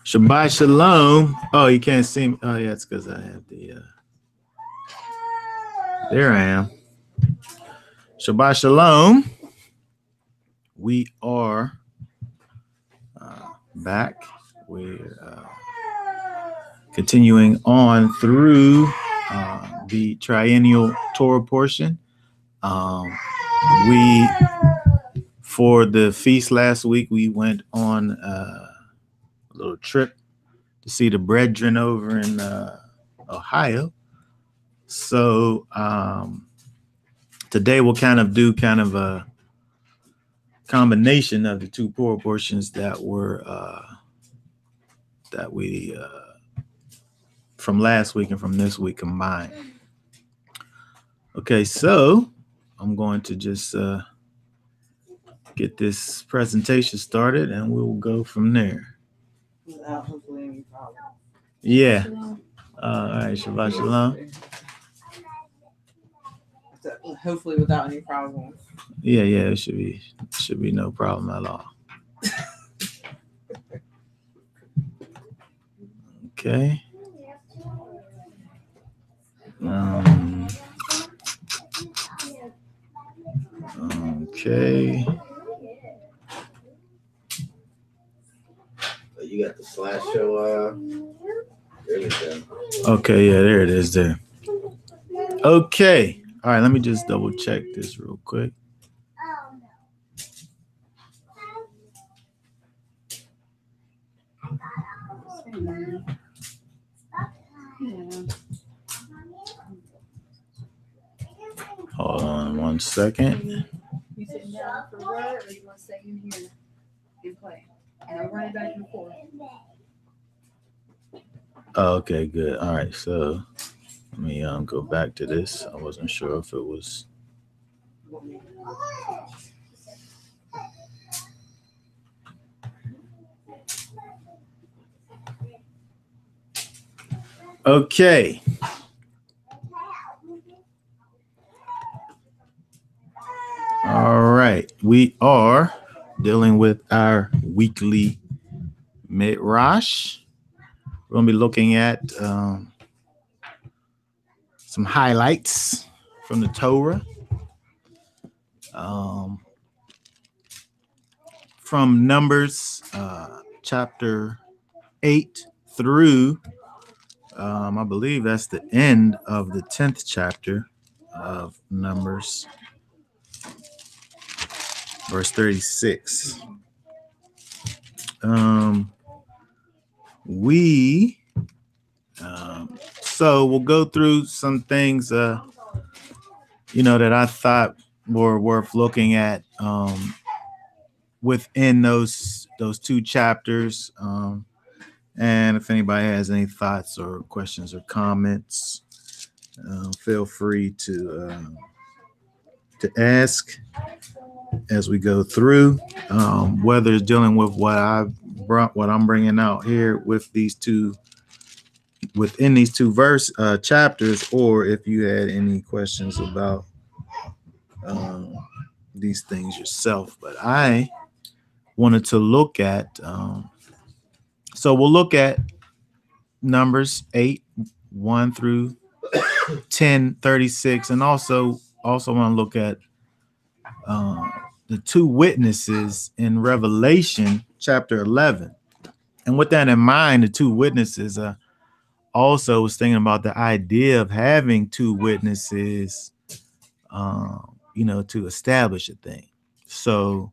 Shabbat Shalom. Oh, you can't see me. Oh, yeah, it's because I have the. There I am. Shabbat Shalom. We are back. We're continuing on through the triennial Torah portion. For the feast last week, we went on a little trip to see the brethren over in Ohio. So today we'll do a combination of the two Torah portions that we from last week and from this week combined. Okay, so I'm going to just get this presentation started and we will go from there. Without hopefully any problems. Yeah. All right, Shabbat Shalom. Hopefully without any problems. Yeah, it should be no problem at all. Okay. Okay. You got the slideshow. There you go. Okay, yeah, there it is there. Okay. All right, let me just double check this real quick. Hold on 1 second. You sitting down for what, or you want to stay in here and play? And I'm running back and forth. Oh, okay, good. All right, so let me go back to this. I wasn't sure if it was. Okay. All right. We are dealing with our weekly Midrash. We're going to be looking at some highlights from the Torah. From Numbers chapter 8 through I believe that's the end of the 10th chapter of Numbers, verse 36. So we'll go through some things, that I thought were worth looking at within those two chapters. And if anybody has any thoughts or questions or comments, feel free to ask as we go through, whether it's dealing with what I'm bringing out here with within these two chapters, or if you had any questions about these things yourself. But I wanted to look at. So we'll look at Numbers 8:1 through 10:36, and also want to look at the two witnesses in Revelation chapter 11. And with that in mind, the two witnesses, also was thinking about the idea of having two witnesses, to establish a thing. So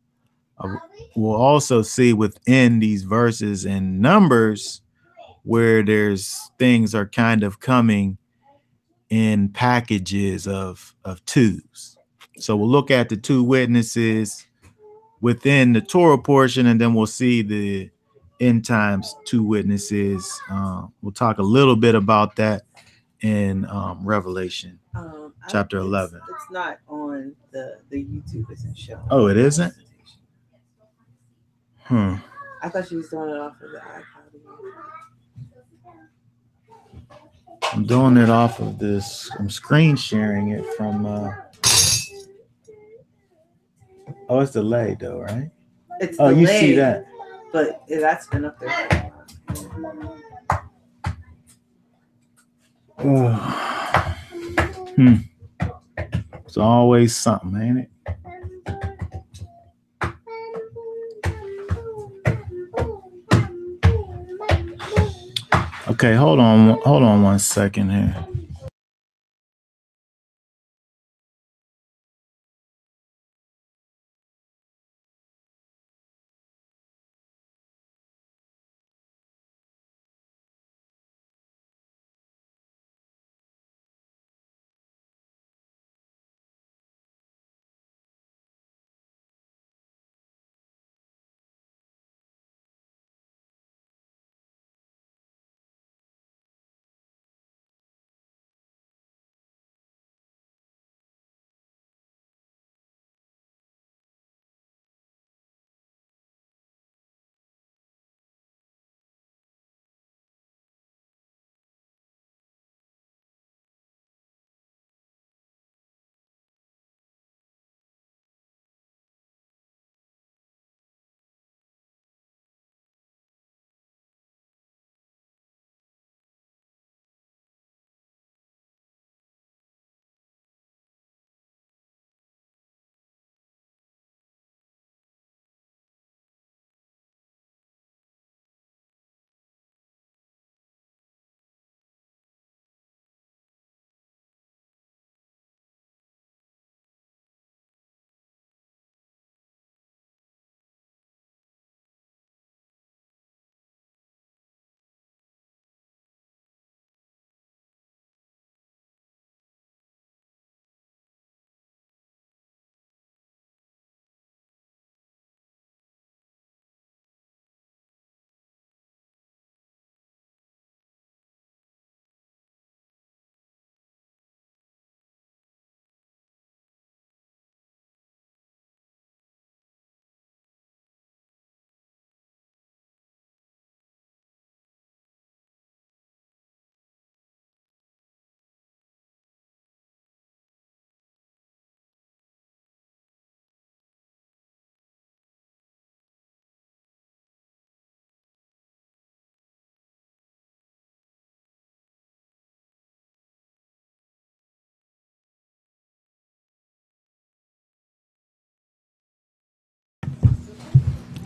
we'll also see within these verses in Numbers where there's things are kind of coming in packages of twos. So we'll look at the two witnesses within the Torah portion, and then we'll see the end times two witnesses. We'll talk a little bit about that in Revelation chapter 11. It's not on the YouTube. Isn't showing. Oh, it isn't? I thought she was doing it off of the iPad. I'm doing it off of this. I'm screen sharing it from. Oh, it's delayed though, right? It's delayed, you see that, but that's been up there. It's always something, ain't it? Okay, hold on 1 second here.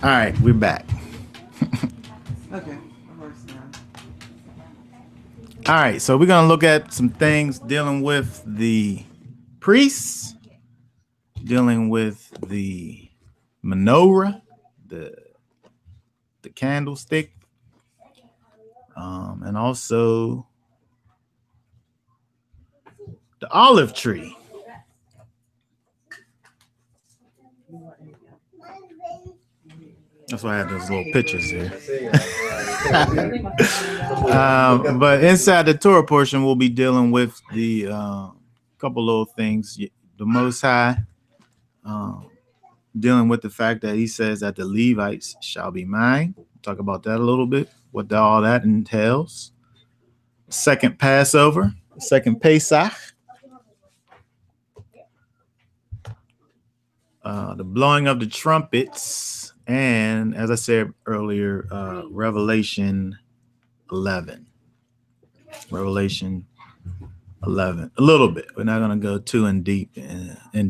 All right, we're back. Okay. I'm worse now. All right, so we're gonna look at some things dealing with the priests, dealing with the menorah, the candlestick, and also the olive tree. That's why I have those little pictures here. But inside the Torah portion, we'll be dealing with the couple little things. The Most High dealing with the fact that he says that the Levites shall be mine. We'll talk about that a little bit, what all that entails. Second Passover, second Pesach. The blowing of the trumpets, and as I said earlier, Revelation 11. Revelation 11. A little bit. We're not going to go too in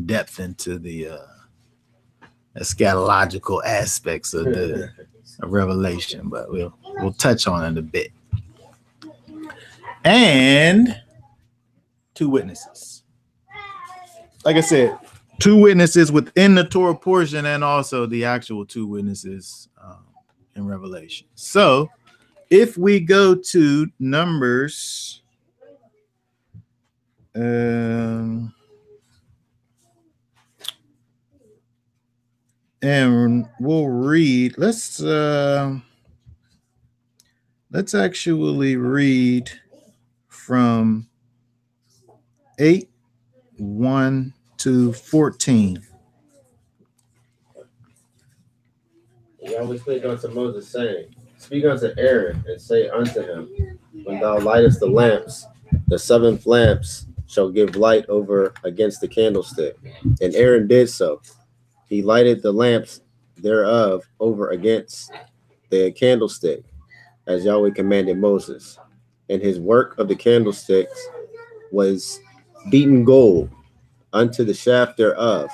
depth into the eschatological aspects of the of Revelation, but we'll touch on it a bit. And 2 witnesses. Like I said, 2 witnesses within the Torah portion, and also the actual 2 witnesses in Revelation. So if we go to Numbers, and we'll read, let's actually read from 8:1 to 14. Yahweh spake unto Moses, saying, Speak unto Aaron, and say unto him, When thou lightest the lamps, the 7th lamps shall give light over against the candlestick. And Aaron did so. He lighted the lamps thereof over against the candlestick. as Yahweh commanded Moses. And his work of the candlesticks was beaten gold, unto the shaft thereof,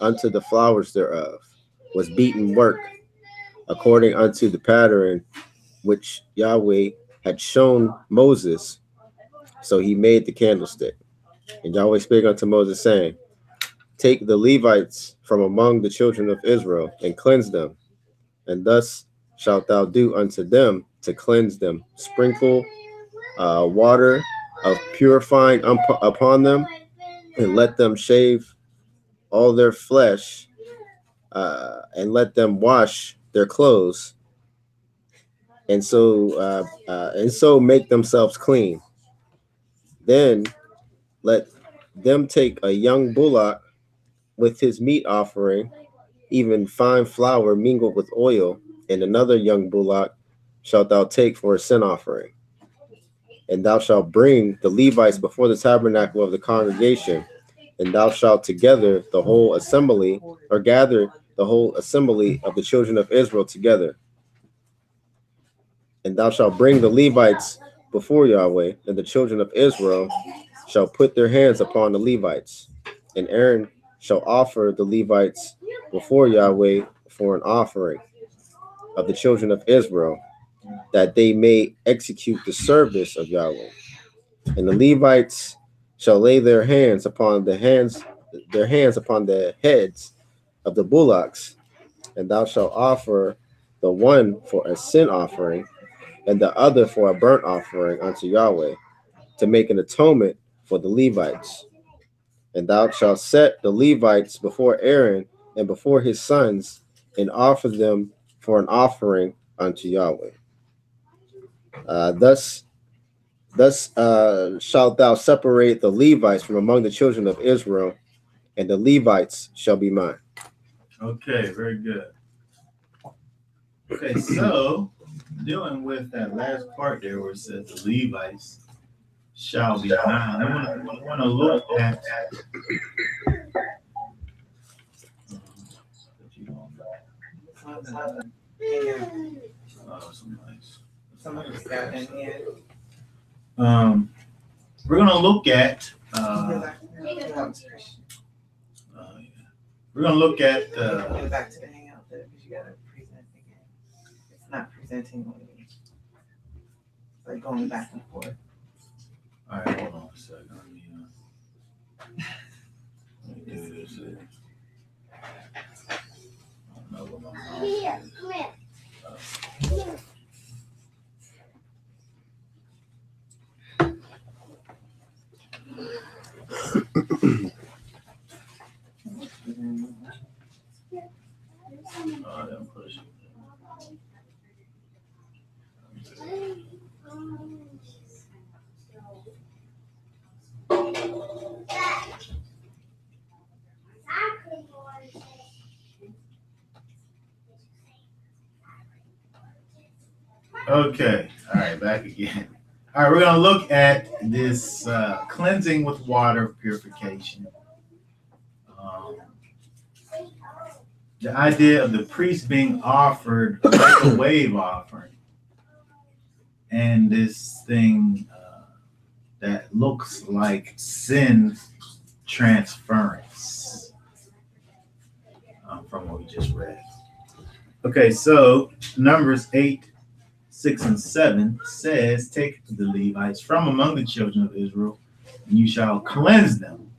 unto the flowers thereof, was beaten work, according unto the pattern which Yahweh had shown Moses. So he made the candlestick. And Yahweh spake unto Moses, saying, Take the Levites from among the children of Israel, and cleanse them. And thus shalt thou do unto them to cleanse them. Sprinkle water of purifying upon them, and let them shave all their flesh, and let them wash their clothes, and so make themselves clean. Then let them take a young bullock with his meat offering, even fine flour mingled with oil, and another young bullock shalt thou take for a sin offering. And thou shalt bring the Levites before the tabernacle of the congregation, and thou shalt together the whole assembly, or gather the whole assembly of the children of Israel together. And thou shalt bring the Levites before Yahweh, and the children of Israel shall put their hands upon the Levites. And Aaron shall offer the Levites before Yahweh for an offering of the children of Israel, that they may execute the service of Yahweh. And the Levites shall lay their hands upon the heads of the bullocks, and thou shalt offer the one for a sin offering, and the other for a burnt offering unto Yahweh, to make an atonement for the Levites. And thou shalt set the Levites before Aaron and before his sons, and offer them for an offering unto Yahweh. Thus shalt thou separate the Levites from among the children of Israel, and the Levites shall be mine. Okay, very good. Okay, so dealing with that last part there where it says the Levites shall be mine, I want to look at Somebody's got in here. we're going to look at we're going to look at Go back to the hangout there because you gotta present again. It's not presenting on you. It's like going back and forth. all right, hold on a second. Let me do this. I don't know what my mouse is. Oh, don't push it. Okay, all right, back again. All right, we're going to look at this cleansing with water purification. The idea of the priest being offered a microwave offering, and this thing that looks like sin transference from what we just read. Okay, so Numbers 8, 6, and 7 says, Take the Levites from among the children of Israel, and you shall cleanse them,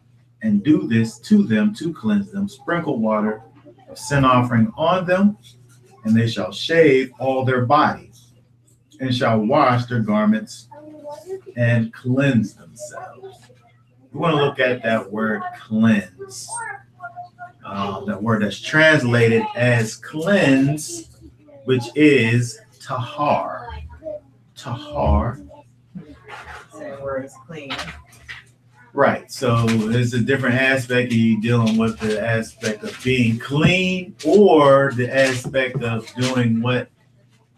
and do this to them to cleanse them. Sprinkle water of sin offering on them, and they shall shave all their bodies, and shall wash their garments and cleanse themselves. We want to look at that word cleanse. That word that's translated as cleanse, which is tahar. Tahar. Same word is clean. Right. So there's a different aspect of you dealing with the aspect of being clean, or the aspect of doing what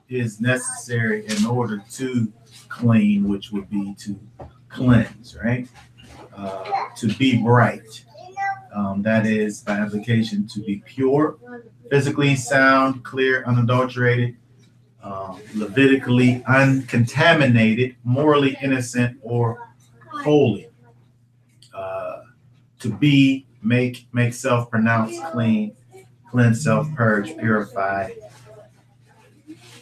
is necessary in order to clean, which would be to cleanse, right? To be bright. That is, by application, to be pure, physically sound, clear, unadulterated, Levitically uncontaminated, morally innocent, or holy. To be, make self, pronounce, clean, cleanse, self, purge, purify.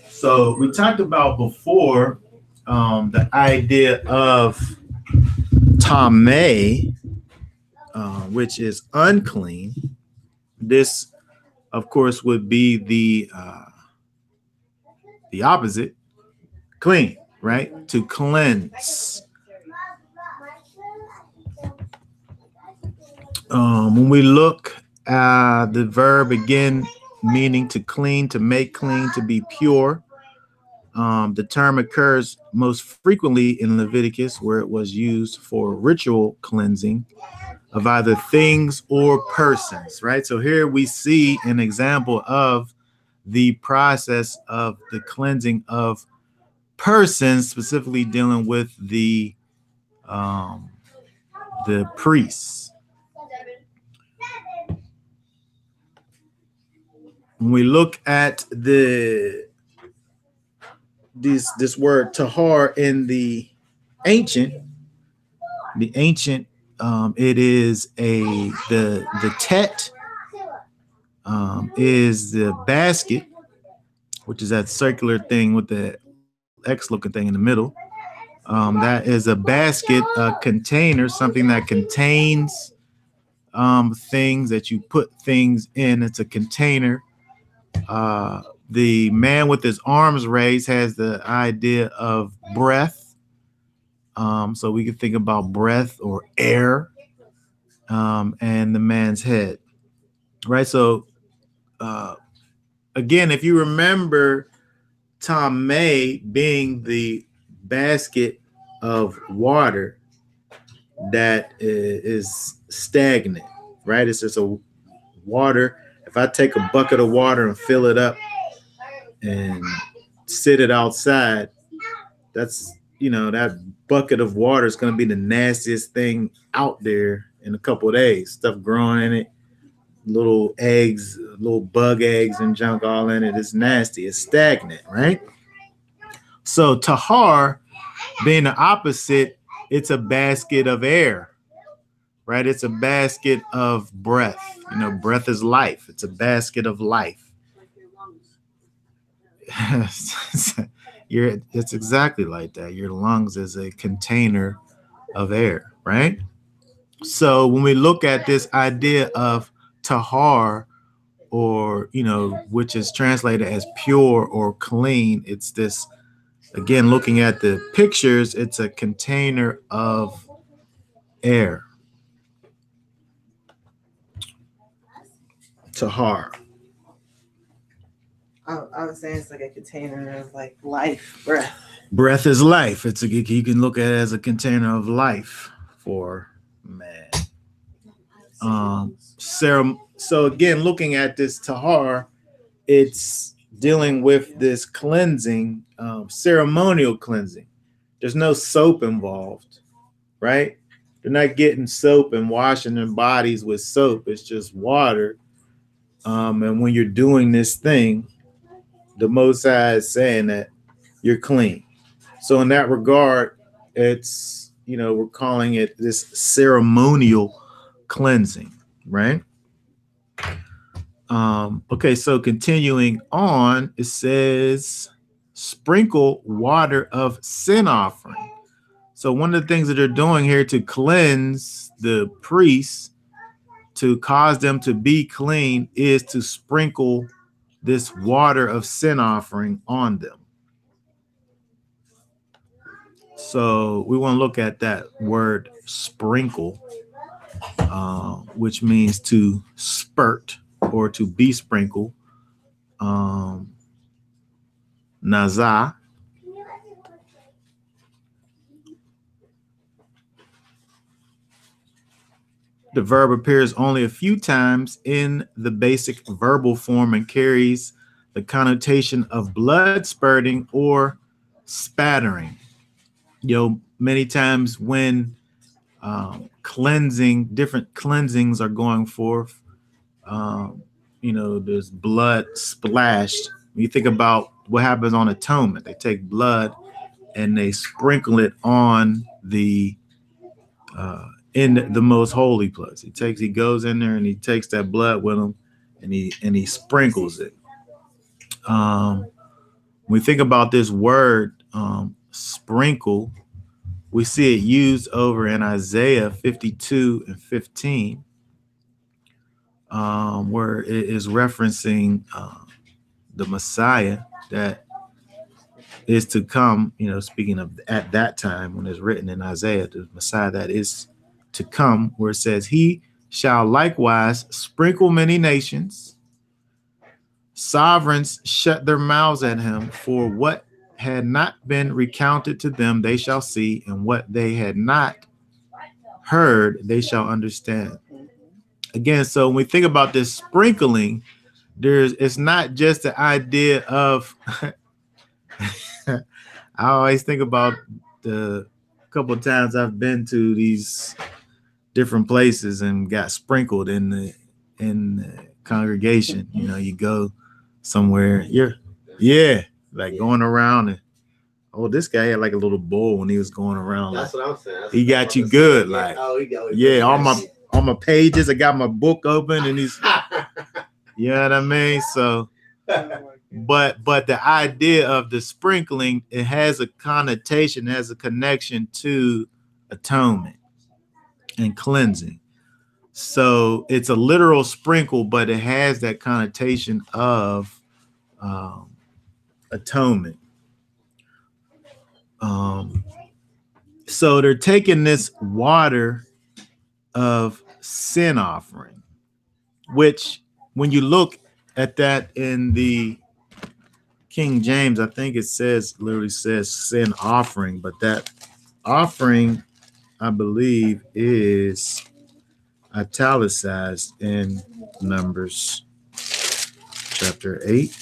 So we talked about before the idea of tameh, which is unclean. This, of course, would be the opposite, clean, right? To cleanse. When we look at the verb again, meaning to clean, to make clean, to be pure, the term occurs most frequently in Leviticus, where it was used for ritual cleansing of either things or persons, right? So here we see an example of the process of the cleansing of persons, specifically dealing with the priests. When we look at this word tahar in the ancient, it is the tet is the basket, which is that circular thing with the X looking thing in the middle. That is a basket, a container, something that contains things that you put things in. It's a container. The man with his arms raised has the idea of breath. So we can think about breath or air, and the man's head, right? So again, if you remember Tameh being the basket of water that is stagnant, right? It's just a water. If I take a bucket of water and fill it up and sit it outside, that's, that bucket of water is going to be the nastiest thing out there in a couple of days. Stuff growing in it, little eggs, little bug eggs and junk all in it. It's nasty. It's stagnant, right? So tahar being the opposite, it's a basket of air, right? It's a basket of breath. Breath is life. It's a basket of life. It's exactly like that. Your lungs is a container of air, right? So when we look at this idea of tahar, or which is translated as pure or clean, it's this, again, looking at the pictures, it's a container of air. Tahar. I was saying it's like a container of like life, breath. Breath is life. You can look at it as a container of life for man. So again, looking at this tahar, it's dealing with this cleansing, ceremonial cleansing. There's no soap involved, right? They're not getting soap and washing their bodies with soap. It's just water. And when you're doing this thing, the Most High is saying that you're clean. So in that regard, it's, we're calling it this ceremonial cleansing, right? Okay, so continuing on, it says sprinkle water of sin offering. So one of the things that they're doing here to cleanse the priests, to cause them to be clean, is to sprinkle this water of sin offering on them. So we want to look at that word sprinkle, which means to spurt or to be sprinkled. Nazah. The verb appears only a few times in the basic verbal form and carries the connotation of blood spurting or spattering. Many times when different cleansings are going forth, there's blood splashed. When you think about what happens on atonement. They take blood and they sprinkle it on the in the most holy place. He goes in there and he takes that blood with him, and he sprinkles it. When we think about this word sprinkle, we see it used over in Isaiah 52 and 15, where it is referencing the Messiah that is to come. Speaking of at that time when it's written in Isaiah, the Messiah that is to come, where it says, he shall likewise sprinkle many nations. Sovereigns shut their mouths at him, for what had not been recounted to them they shall see, and what they had not heard they shall understand. Again, so when we think about this sprinkling, it's not just the idea of I always think about the couple of times I've been to these different places and got sprinkled in the congregation. You go somewhere, like going around, and this guy had like a little bowl when he was going around. That's what I'm saying. He got you good, like all my pages. I got my book open, and he's, you know what I mean. So, but the idea of the sprinkling, it has a connotation, has a connection to atonement and cleansing. So it's a literal sprinkle, but it has that connotation of atonement. So they're taking this water of sin offering, which when you look at that in the King James, I think it literally says sin offering, but that offering, I believe, is italicized in Numbers chapter 8.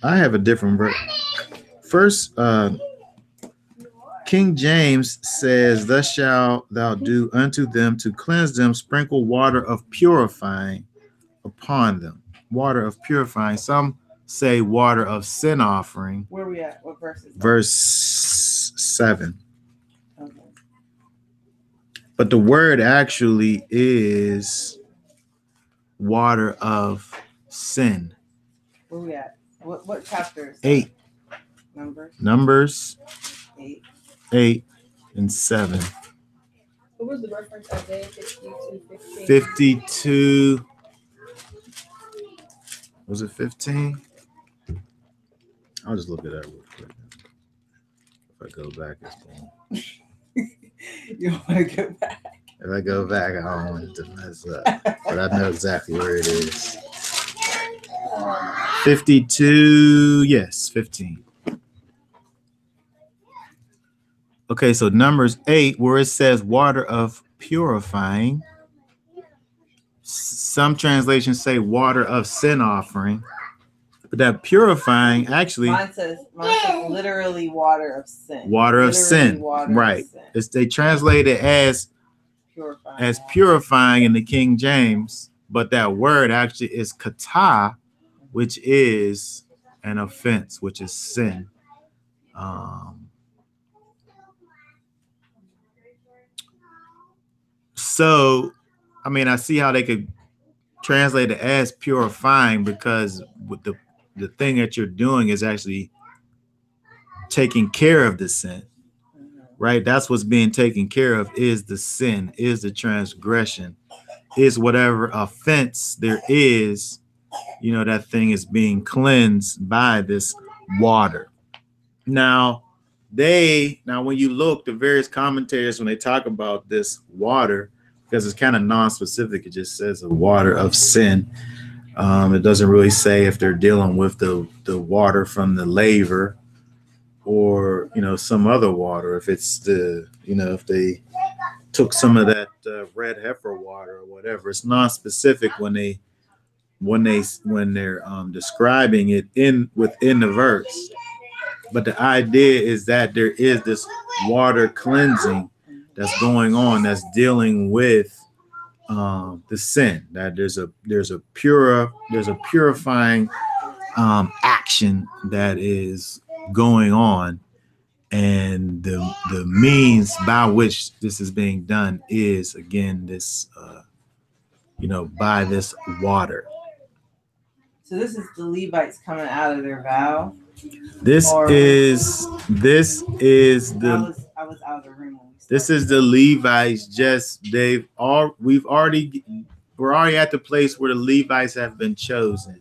I have a different verse. First, King James says, thus shalt thou do unto them to cleanse them, sprinkle water of purifying upon them. Water of purifying. Some say water of sin offering. Where are we at? What verse is that? Verse 7. Okay. But the word actually is water of sin. Where are we at? What chapter? 8. Numbers 8 and 7. What was the reference? Isaiah 52:15. 52. Was it 15? I'll just look it up real quick. If I go back, it's going. You want to go back? If I go back, I don't want it to mess up. But I know exactly where it is. 52. Yes, 15. Okay, so Numbers 8, where it says water of purifying. Some translations say water of sin offering. But that purifying actually. Mine says literally water of sin. Water of sin. Right. They translate it as purifying in the King James. But that word actually is kata, which is an offense, which is sin. So, I mean, I see how they could translate it as purifying, because with the thing that you're doing is actually taking care of the sin, right? That's what's being taken care of, is the sin, is the transgression, is whatever offense there is, that thing is being cleansed by this water. Now, when you look, the various commentators, when they talk about this water, because it's kind of non-specific, it just says the water of sin. It doesn't really say if they're dealing with the water from the laver or, some other water. If it's if they took some of that red heifer water or whatever. It's non-specific when they're describing it within the verse. but the idea is that there is this water cleansing that's going on, that's dealing with the sin. That there's a purifying action that is going on, and the means by which this is being done is again this by this water. So this is the Levites coming out of their vow. This is I was out of the room when we this started. is the Levites. We're already at the place where the Levites have been chosen,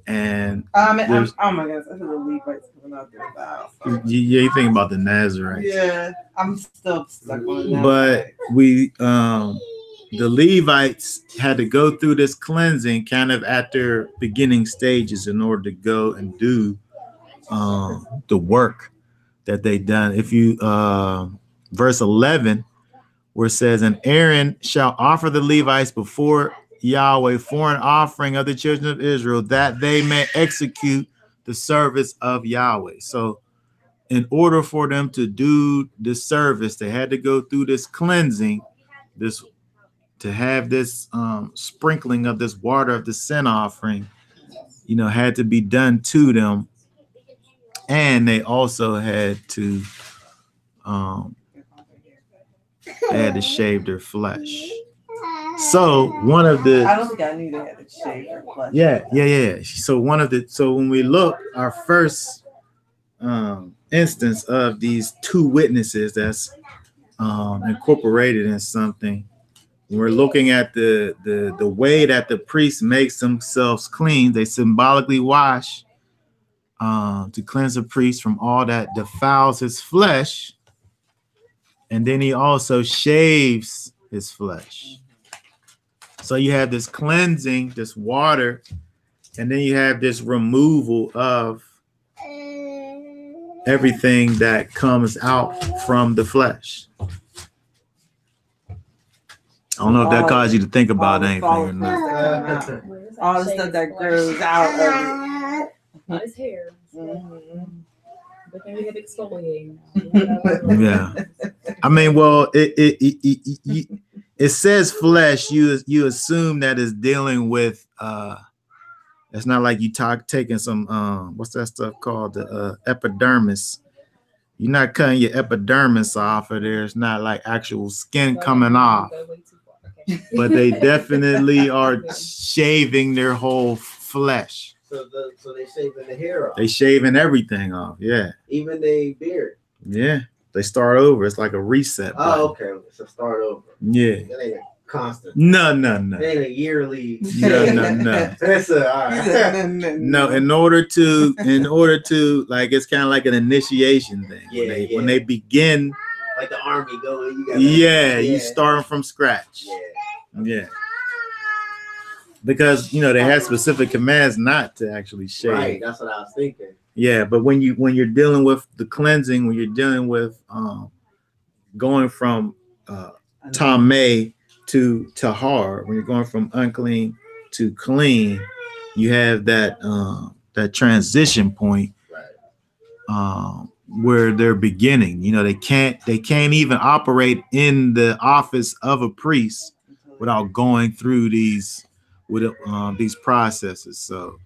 and oh my goodness, I said the Levites coming out their vow. you think about the Nazarites. Yeah, I'm still stuck on that. But the Levites had to go through this cleansing kind of at their beginning stages in order to go and do the work that they done. If you verse 11, where it says, and Aaron shall offer the Levites before Yahweh for an offering of the children of Israel, that they may execute the service of Yahweh. So in order for them to do the service, they had to go through this cleansing, to have this sprinkling of this water of the sin offering, had to be done to them. And they also had to shave their flesh. So one of the I don't think I knew they had to shave their flesh. Yeah. So when we look, our first instance of these two witnesses that's incorporated in something, we're looking at the way that the priest makes themselves clean. They symbolically wash to cleanse the priest from all that defiles his flesh, and then he also shaves his flesh. So you have this cleansing, this water, and then you have this removal of everything that comes out from the flesh. I don't know if that caused you to think about anything or not. All the stuff that grows out of it. Not his hair. But then we had exfoliating. Yeah. I mean, well, it says flesh. You assume that it's dealing with it's not like you taking some what's that stuff called, the epidermis. You're not cutting your epidermis off of there. It's not like actual skin coming off. But they definitely are shaving their whole flesh. So they shaving the hair off. They shaving everything off. Yeah. Even the beard. Yeah. They start over. It's like a reset button. Oh, okay. So start over. Yeah. That ain't a constant. No. That ain't a yearly. No. That's all right. No, in order to like, it's kind of like an initiation thing. When they begin, like the army go. You start from scratch. Yeah. Because they had specific commands not to actually shave. Right, that's what I was thinking. Yeah, but when you're dealing with the cleansing, when you're dealing with going from tameh to tahar, when you're going from unclean to clean, you have that transition point, where they're beginning. They can't even operate in the office of a priest without going through these processes. So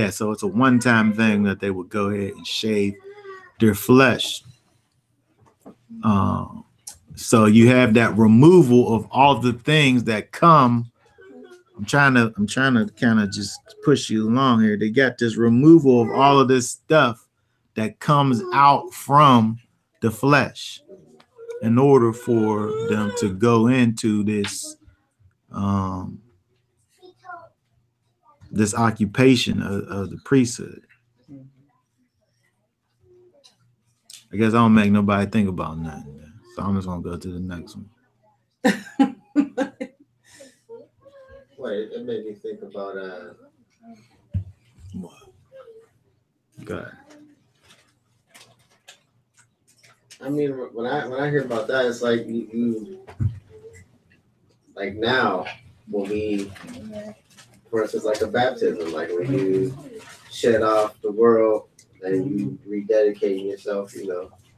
so it's a one-time thing that they would go ahead and shave their flesh. So you have that removal of all the things that come. I'm trying to kind of just push you along here. They got this removal of all of this stuff that comes out from the flesh in order for them to go into this this occupation of the priesthood. I guess I don't make nobody think about nothing. So I'm just gonna go to the next one. Wait, it made me think about What? Go ahead. I mean, when I hear about that, it's like you like now when we, for instance, like a baptism, like when you shed off the world and you rededicating yourself,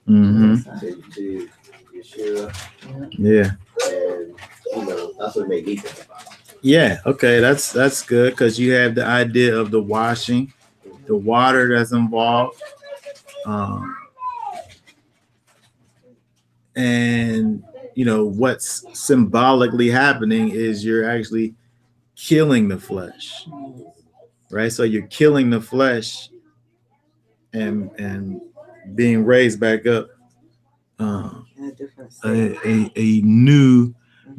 Mm-hmm. to Yeshua, Yeah. and that's what make Ethan about. Yeah. Okay. That's good because you have the idea of the washing, the water that's involved, and what's symbolically happening is you're actually killing the flesh, right? So you're killing the flesh and being raised back up, a new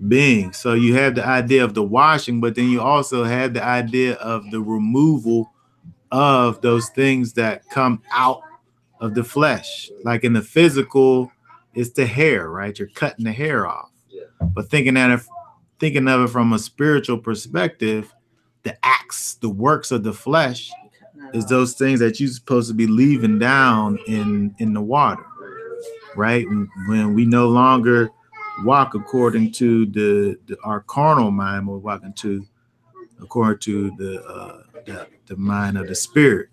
being. So you have the idea of the washing, but then you also have the idea of the removal of those things that come out of the flesh. Like in the physical, it's the hair, right? You're cutting the hair off. Yeah. But thinking of it from a spiritual perspective, the acts, the works of the flesh is those things that you're supposed to be leaving down in the water, right? When we no longer walk according to our carnal mind, we're walking according to the mind of the spirit.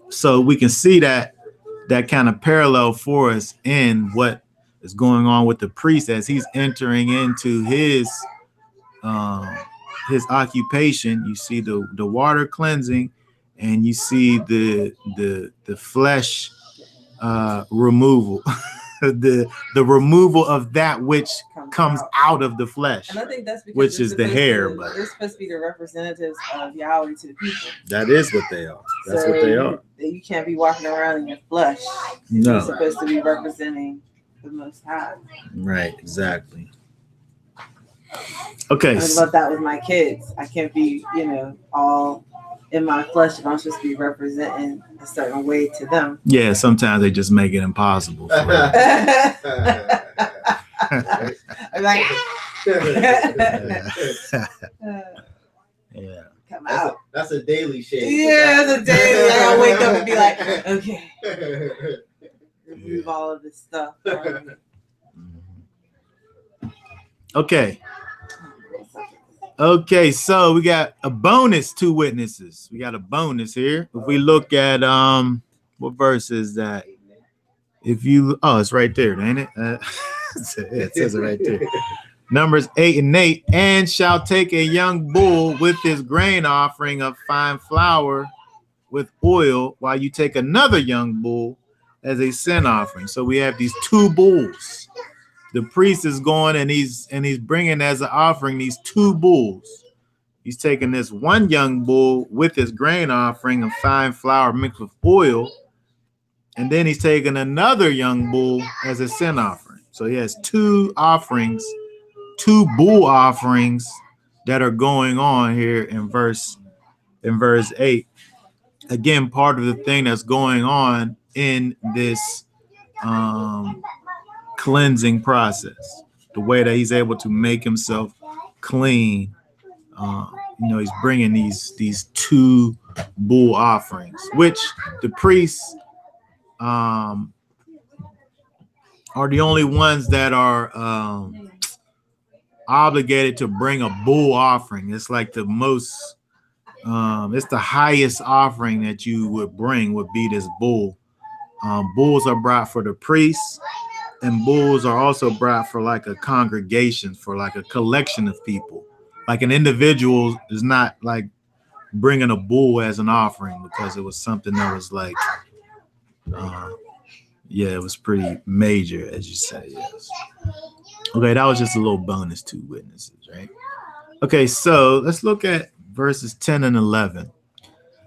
So we can see that kind of parallel for us in what is going on with the priest as he's entering into his occupation. You see the water cleansing, and you see the flesh removal, the removal of that which comes out of the flesh, and I think that's because which is the hair. But they're supposed to be the representatives of Yahweh to the people. That is what they are. That's what they are. You can't be walking around in your flesh. No. You're supposed to be representing the Most High. Right, exactly. Okay. I love that with my kids. I can't be, all in my flesh if I'm supposed to be representing a certain way to them. Yeah, sometimes they just make it impossible for I'm like, yeah. Come out. That's a daily shade. Yeah, that's a daily. I gotta wake up and be like, okay, remove all of this stuff. Okay. Okay, so we got a bonus, 2 witnesses. We got a bonus here. If we look at what verse is that? It's right there, ain't it? It says it right there. Numbers 8 and 8, and shall take a young bull with his grain offering of fine flour with oil, while you take another young bull as a sin offering. So we have these 2 bulls. The priest is going and he's bringing as an offering these 2 bulls. He's taking this one young bull with his grain offering of fine flour mixed with oil, and then he's taking another young bull as a sin offering. So he has 2 offerings, 2 bull offerings that are going on here in verse 8. Again, part of the thing that's going on in this cleansing process, the way that he's able to make himself clean. He's bringing these 2 bull offerings, which the priests are the only ones that are obligated to bring a bull offering. It's like the most, it's the highest offering that you would bring would be this bull. Bulls are brought for the priests, and bulls are also brought for like a congregation, for like a collection of people. Like an individual is not like bringing a bull as an offering, because it was something that was like, it was pretty major, as you say. Yes. Okay, that was just a little bonus, 2 witnesses, right? Okay, so let's look at verses 10 and 11.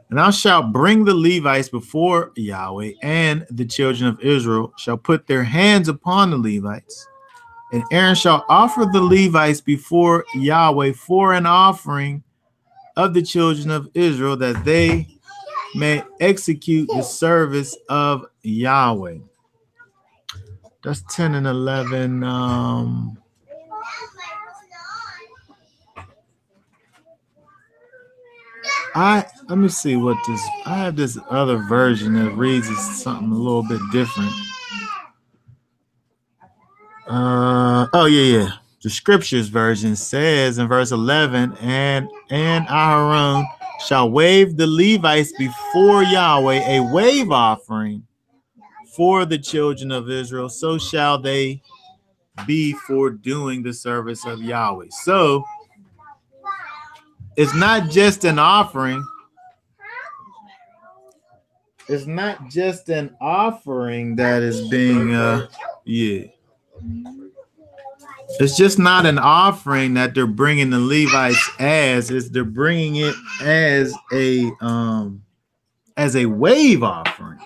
And thou shalt bring the Levites before Yahweh, and the children of Israel shall put their hands upon the Levites. And Aaron shall offer the Levites before Yahweh for an offering of the children of Israel, that they may execute the service of Yahweh. That's 10 and 11. Let me see what this. I have this other version that reads something a little bit different. The scriptures version says in verse 11, and Aharon shall wave the Levites before Yahweh a wave offering for the children of Israel, so shall they be for doing the service of Yahweh. So it's not just an offering. It's not just an offering that is being It's just not an offering that they're bringing the Levites as. Is they're bringing it as a wave offering.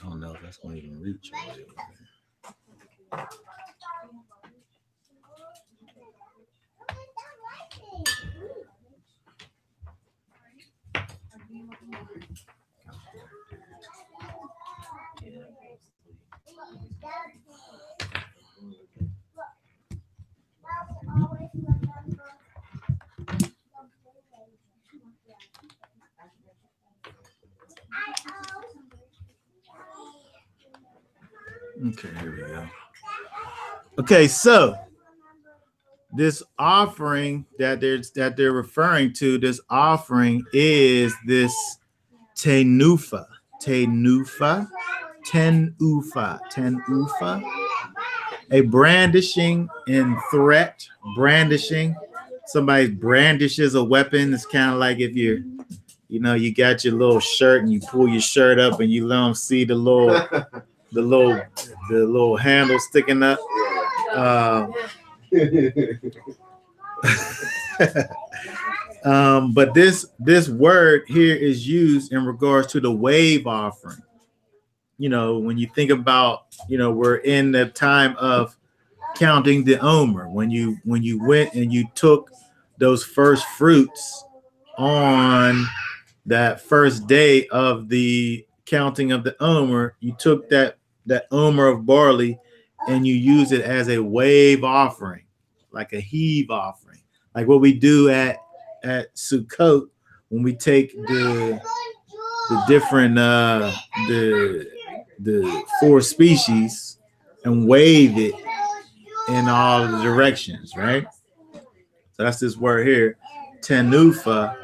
I don't know if that's going to even reach. Okay, here we go. Okay, so this offering that they're referring to, this offering is this tenufa, a brandishing and threat, brandishing. Somebody brandishes a weapon. It's kind of like if you got your little shirt and you pull your shirt up and you let them see the little handle sticking up. But this word here is used in regards to the wave offering. When you think about, we're in the time of counting the omer. When you went and you took those first fruits on that first day of the counting of the omer, you took that omer of barley and you use it as a wave offering, like a heave offering, like what we do at Sukkot when we take the different the 4 species and wave it in all the directions, right? So that's this word here, tenufa.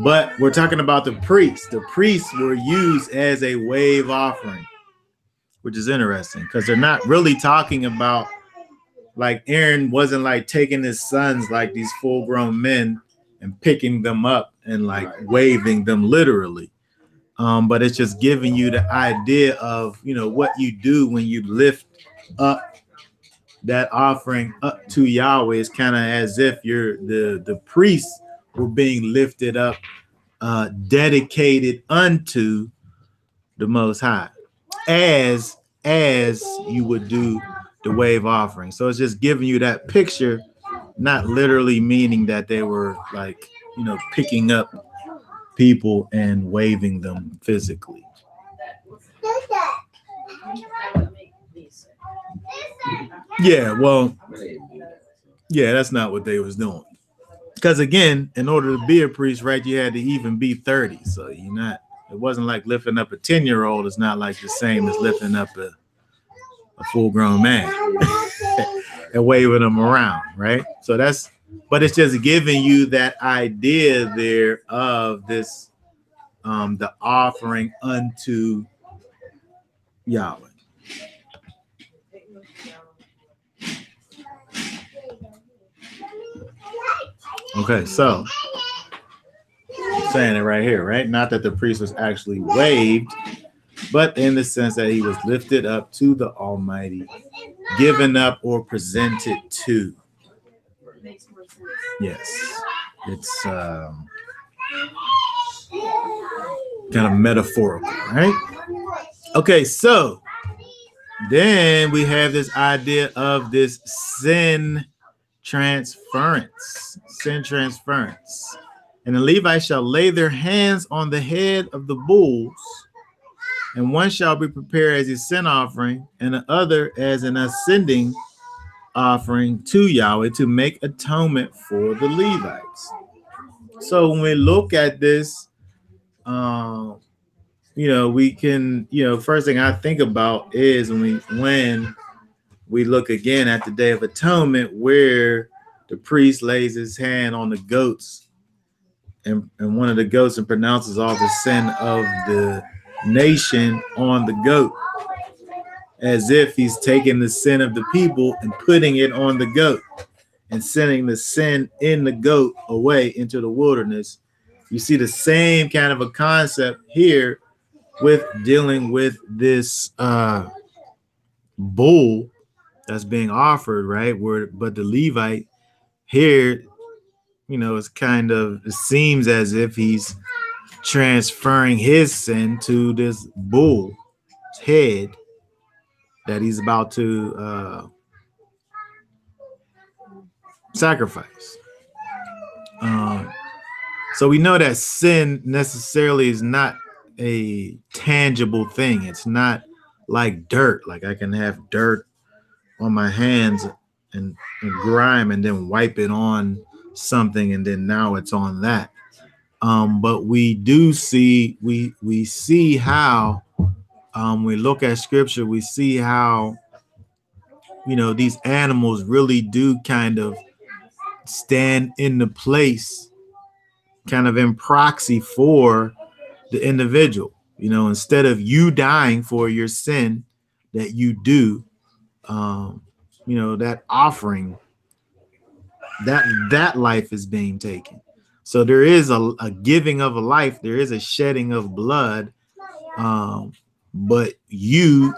But we're talking about the priests. The priests were used as a wave offering, which is interesting because they're not really talking about, like, Aaron wasn't like taking his sons, like these full-grown men, and picking them up and like waving them literally. But it's just giving you the idea of, what you do when you lift up that offering up to Yahweh. Is kind of as if you're the priests were being lifted up, dedicated unto the Most High, as you would do the wave offering. So it's just giving you that picture, not literally meaning that they were like, picking up people and waving them physically. Yeah, well, yeah, that's not what they was doing. Because again, in order to be a priest, right, you had to even be 30. So it wasn't like lifting up a 10-year-old. It's not like the same as lifting up a full-grown man and waving them around, right? So but it's just giving you that idea there of this, the offering unto Yahweh. Okay, so I'm saying it right here, right? Not that the priest was actually waved, but in the sense that he was lifted up to the Almighty, given up or presented to. Yes, it's kind of metaphorical, right? Okay, so then we have this idea of this sin transference. And the Levites shall lay their hands on the head of the bulls, and one shall be prepared as a sin offering, and the other as an ascending offering to Yahweh to make atonement for the Levites. So when we look at this, we can, first thing I think about is when we look again at the Day of Atonement, where the priest lays his hand on the goats and one of the goats and pronounces all the sin of the nation on the goat, as if he's taking the sin of the people and putting it on the goat and sending the sin in the goat away into the wilderness. You see the same kind of a concept here with dealing with this bull that's being offered, right? But the Levite here, it's it seems as if he's transferring his sin to this bull's head that he's about to sacrifice. So we know that sin necessarily is not a tangible thing. It's not like dirt. Like I can have dirt on my hands and grime and then wipe it on something and then now it's on that. But we do see, we see how we look at scripture, we see how, these animals really do kind of stand in the place, kind of in proxy for the individual. Instead of you dying for your sin that you do, that offering, that life is being taken. So there is a giving of a life, there is a shedding of blood, but you,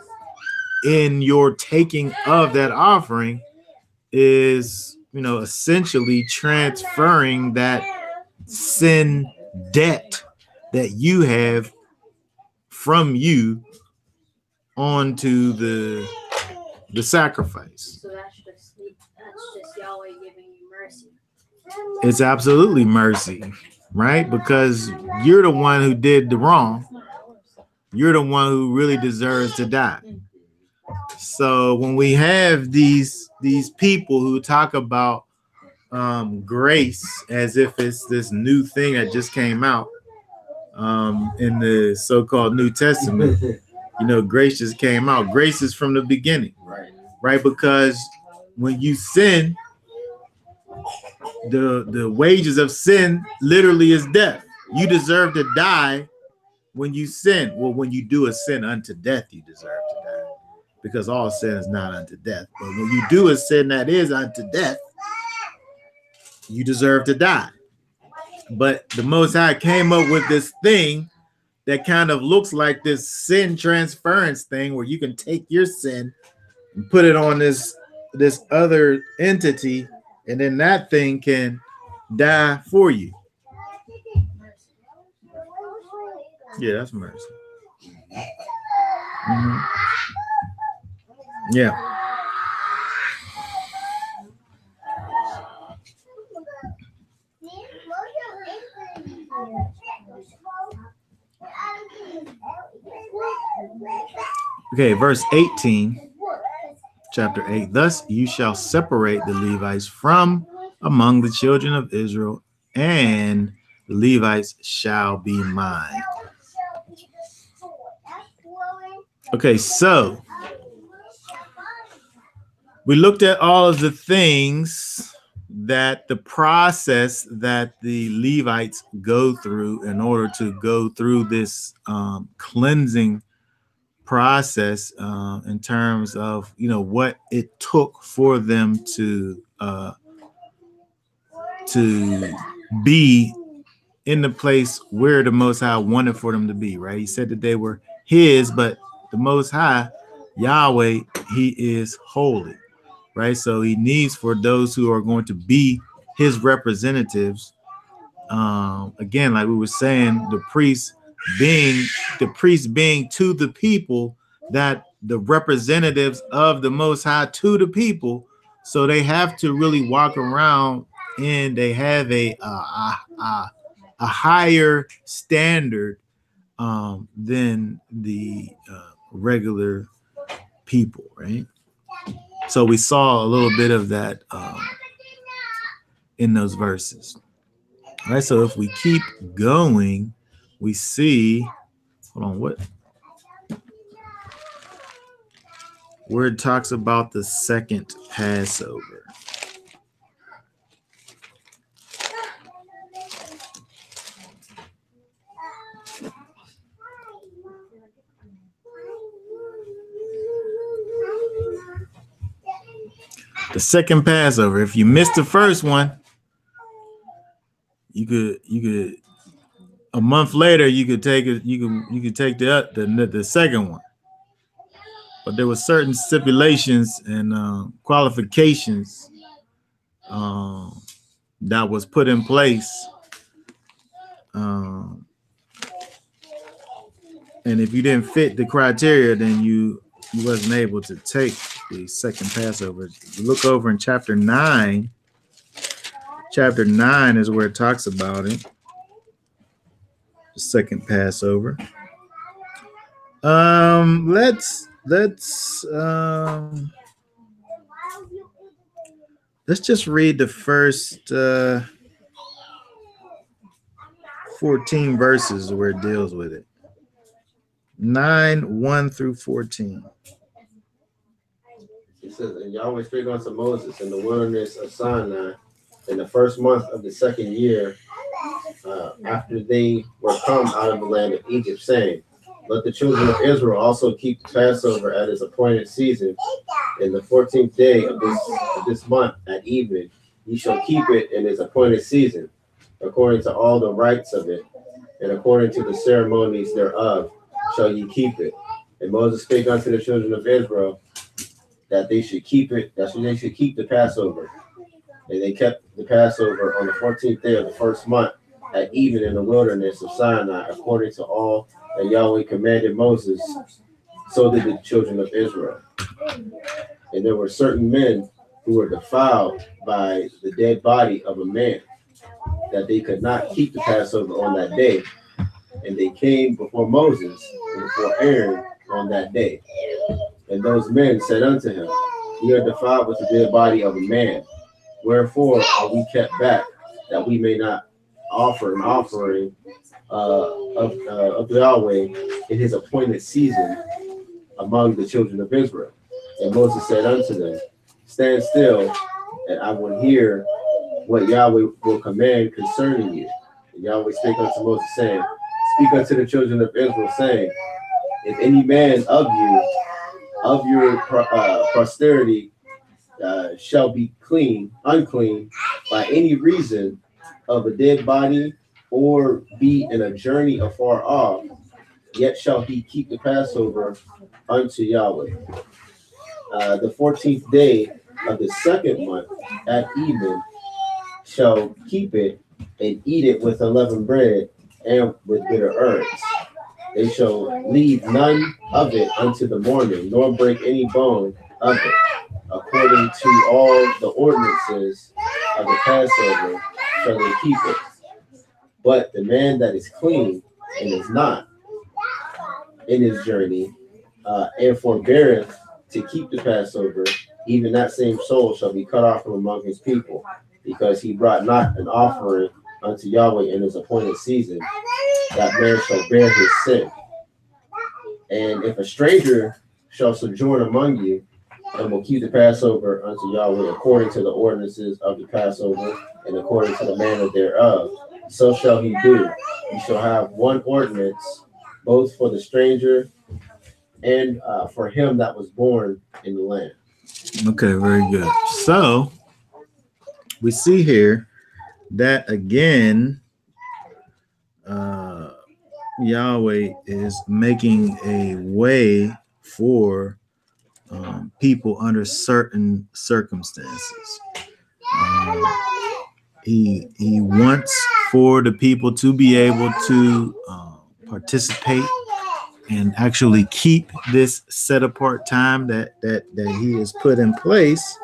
in your taking of that offering, is essentially transferring that sin debt that you have from you onto the sacrifice. So that's just Yahweh giving you mercy. It's absolutely mercy, right? Because you're the one who did the wrong. You're the one who really deserves to die. So when we have these people who talk about grace as if it's this new thing that just came out in the so-called New Testament, grace just came out. Grace is from the beginning, right? Because when you sin, the wages of sin literally is death. You deserve to die when you sin. Well, when you do a sin unto death, you deserve to die, because all sin is not unto death. But when you do a sin that is unto death, you deserve to die. But the Most High came up with this thing that kind of looks like this sin transference thing, where you can take your sin and put it on this other entity, and then that thing can die for you. Yeah, that's mercy. Mm-hmm. Yeah. Okay, verse 18, chapter 8. Thus you shall separate the Levites from among the children of Israel, and the Levites shall be mine. Okay, so we looked at all of the things that the process that the Levites go through in order to go through this cleansing process, in terms of what it took for them to be in the place where the Most High wanted for them to be, right? He said that they were his, but the Most High, Yahweh, he is holy, right? So he needs for those who are going to be his representatives. Again, like we were saying, the priest being to the people, that the representatives of the Most High to the people. So they have to really walk around, and they have a higher standard than the regular people, right? So we saw a little bit of that in those verses. All right, so if we keep going, we see, hold on, where it talks about the second Passover. The second Passover. If you missed the first one, you could a month later you could take it. You could take the second one. But there were certain stipulations and qualifications that was put in place. And if you didn't fit the criteria, then you wasn't able to take the second Passover. You look over in chapter 9. Chapter 9 is where it talks about it. The second Passover. Let's just read the first 14 verses where it deals with it. 9, 1 through 14. It says, and Yahweh spake unto Moses in the wilderness of Sinai in the first month of the second year, after they were come out of the land of Egypt, saying, let the children of Israel also keep the Passover at its appointed season. In the 14th day of this month at even, ye shall keep it in its appointed season, according to all the rites of it, and according to the ceremonies thereof shall ye keep it. And Moses spake unto the children of Israel that they should keep it, that they should keep the Passover. And they kept the Passover on the 14th day of the first month at even in the wilderness of Sinai, according to all that Yahweh commanded Moses. So did the children of Israel. And there were certain men who were defiled by the dead body of a man, that they could not keep the Passover on that day. And they came before Moses and before Aaron on that day. And those men said unto him, we are defiled with the dead body of a man. Wherefore are we kept back, that we may not offer an offering of Yahweh in his appointed season among the children of Israel? And Moses said unto them, stand still, and I will hear what Yahweh will command concerning you. And Yahweh spake unto Moses, saying, speak unto the children of Israel, saying, if any man of you, of your posterity, shall be unclean by any reason of a dead body, or be in a journey afar off, yet shall he keep the Passover unto Yahweh. The 14th day of the second month at even shall keep it, and eat it with unleavened bread and with bitter herbs. They shall leave none of it unto the morning, nor break any bone of it. According to all the ordinances of the Passover shall they keep it. But the man that is clean and is not in his journey, and forbeareth to keep the Passover, even that same soul shall be cut off from among his people, because he brought not an offering unto Yahweh in his appointed season. That man shall bear his sin. And if a stranger shall sojourn among you, and will keep the Passover unto Yahweh according to the ordinances of the Passover, and according to the manner thereof, so shall he do. He shall have one ordinance, both for the stranger and for him that was born in the land. Okay, very good. So we see here that again, Yahweh is making a way for people under certain circumstances. He wants for the people to be able to participate and actually keep this set apart time that he has put in place.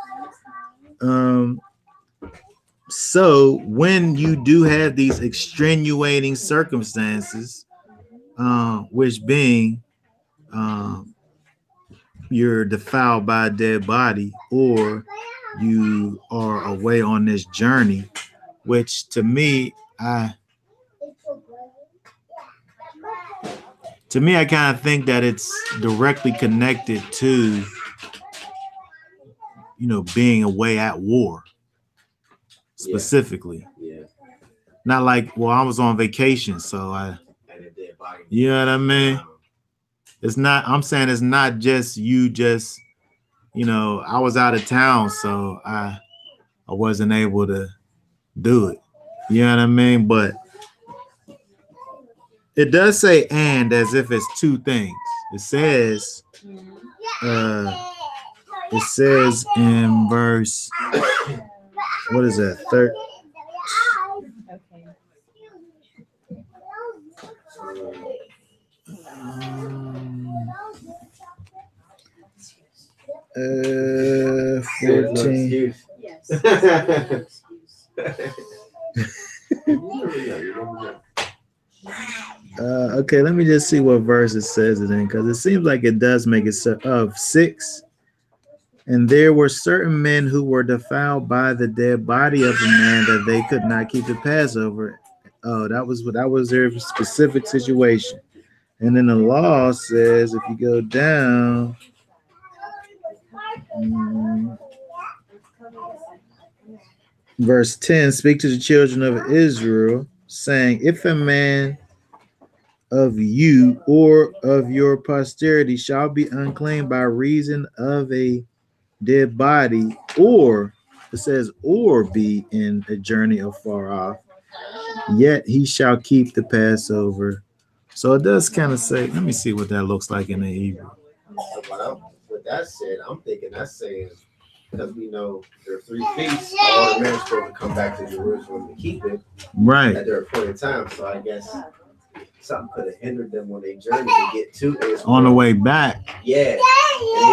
So when you do have these extenuating circumstances, which being you're defiled by a dead body, or you are away on this journey, which to me, I kind of think that it's directly connected to, being away at war specifically. Yeah. Not like, well, I was on vacation, so you know what I mean? It's not, I'm saying it's not just you just I was out of town, so I wasn't able to do it. You know what I mean? But it does say "and" as if it's two things. It says, it says in verse, what is that? Okay. There's no 14. excuse. Yes. No excuse. Okay, let me just see what verse it says it in, because it seems like it does make it of 6. And there were certain men who were defiled by the dead body of a man that they could not keep the Passover. Oh, that was their specific situation. And then the law says, if you go down, verse 10, speak to the children of Israel, saying, if a man of you or of your posterity shall be unclean by reason of a dead body, or it says, or be in a journey afar off, yet he shall keep the Passover. So it does kind of say, let me see what that looks like in the Hebrew. With that said, I'm thinking that's saying, because we know there are 3 feasts, all the men are supposed to come back to Jerusalem to keep it Right. at their appointed time. So I guess something could have hindered them on their journey to get to Israel. On the way back. Yeah. And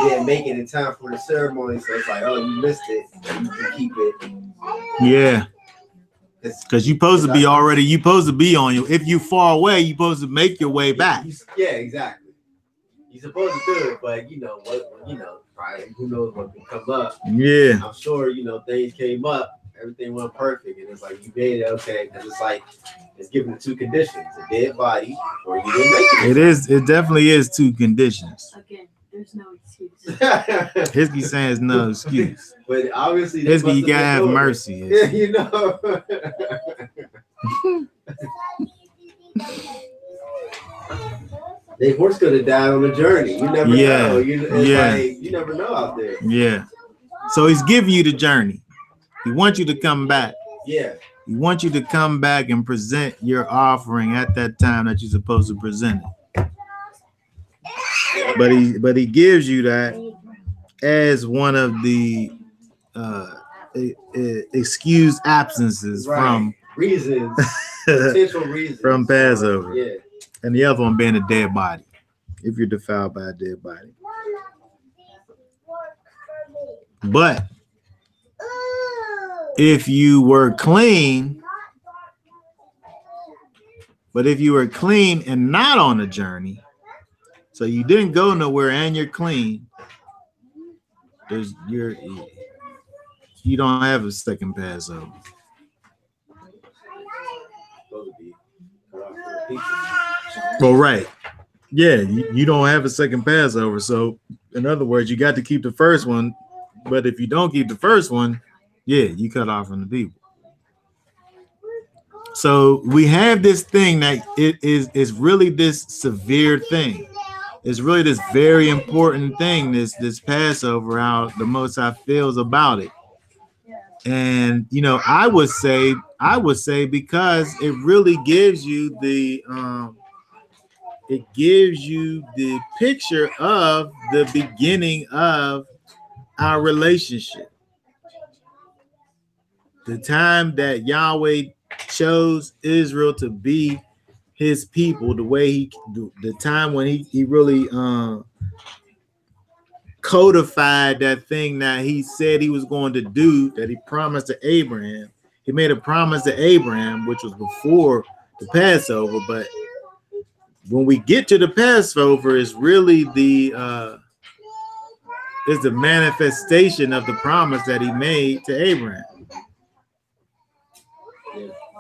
they didn't make it in time for the ceremony. So it's like, oh, you missed it. You can keep it. Yeah. Because you're supposed to be already, you're supposed to be on you. If you far away, you're supposed to make your way back. Yeah, exactly. You're supposed to do it, but probably who knows what can come up. Yeah. I'm sure, things came up, everything went perfect, and it's like you made it, okay, because it's like it's given the 2 conditions: a dead body, or you didn't make it. It definitely is 2 conditions. Again, there's no excuse. Hizky saying it's no excuse. But obviously, Hizky, you gotta have mercy. Yeah, They horse could have died on the journey. You never know. You never know out there. Yeah. So he's giving you the journey. He wants you to come back. Yeah. He wants you to come back and present your offering at that time that you're supposed to present it. But he gives you that as one of the excused absences from reasons, potential reasons from Passover. Yeah. And the other one being a dead body, if you're defiled by a dead body. But if you were clean, and not on a journey, so you didn't go nowhere and you're clean, you don't have a second Passover. Well, right. Yeah, you don't have a second Passover. So, in other words, you got to keep the first one. But if you don't keep the first one, yeah, you cut off from the people. So we have this thing that is really this severe thing. It's really this very important thing, this Passover, how the Most High feels about it. And I would say because it really gives you the picture of the beginning of our relationship. The time that Yahweh chose Israel to be his people, the time when he really codified that thing that he said he was going to do, that he promised to Abraham. He made a promise to Abraham, which was before the Passover. But when we get to the Passover, it's really the manifestation of the promise that he made to Abraham.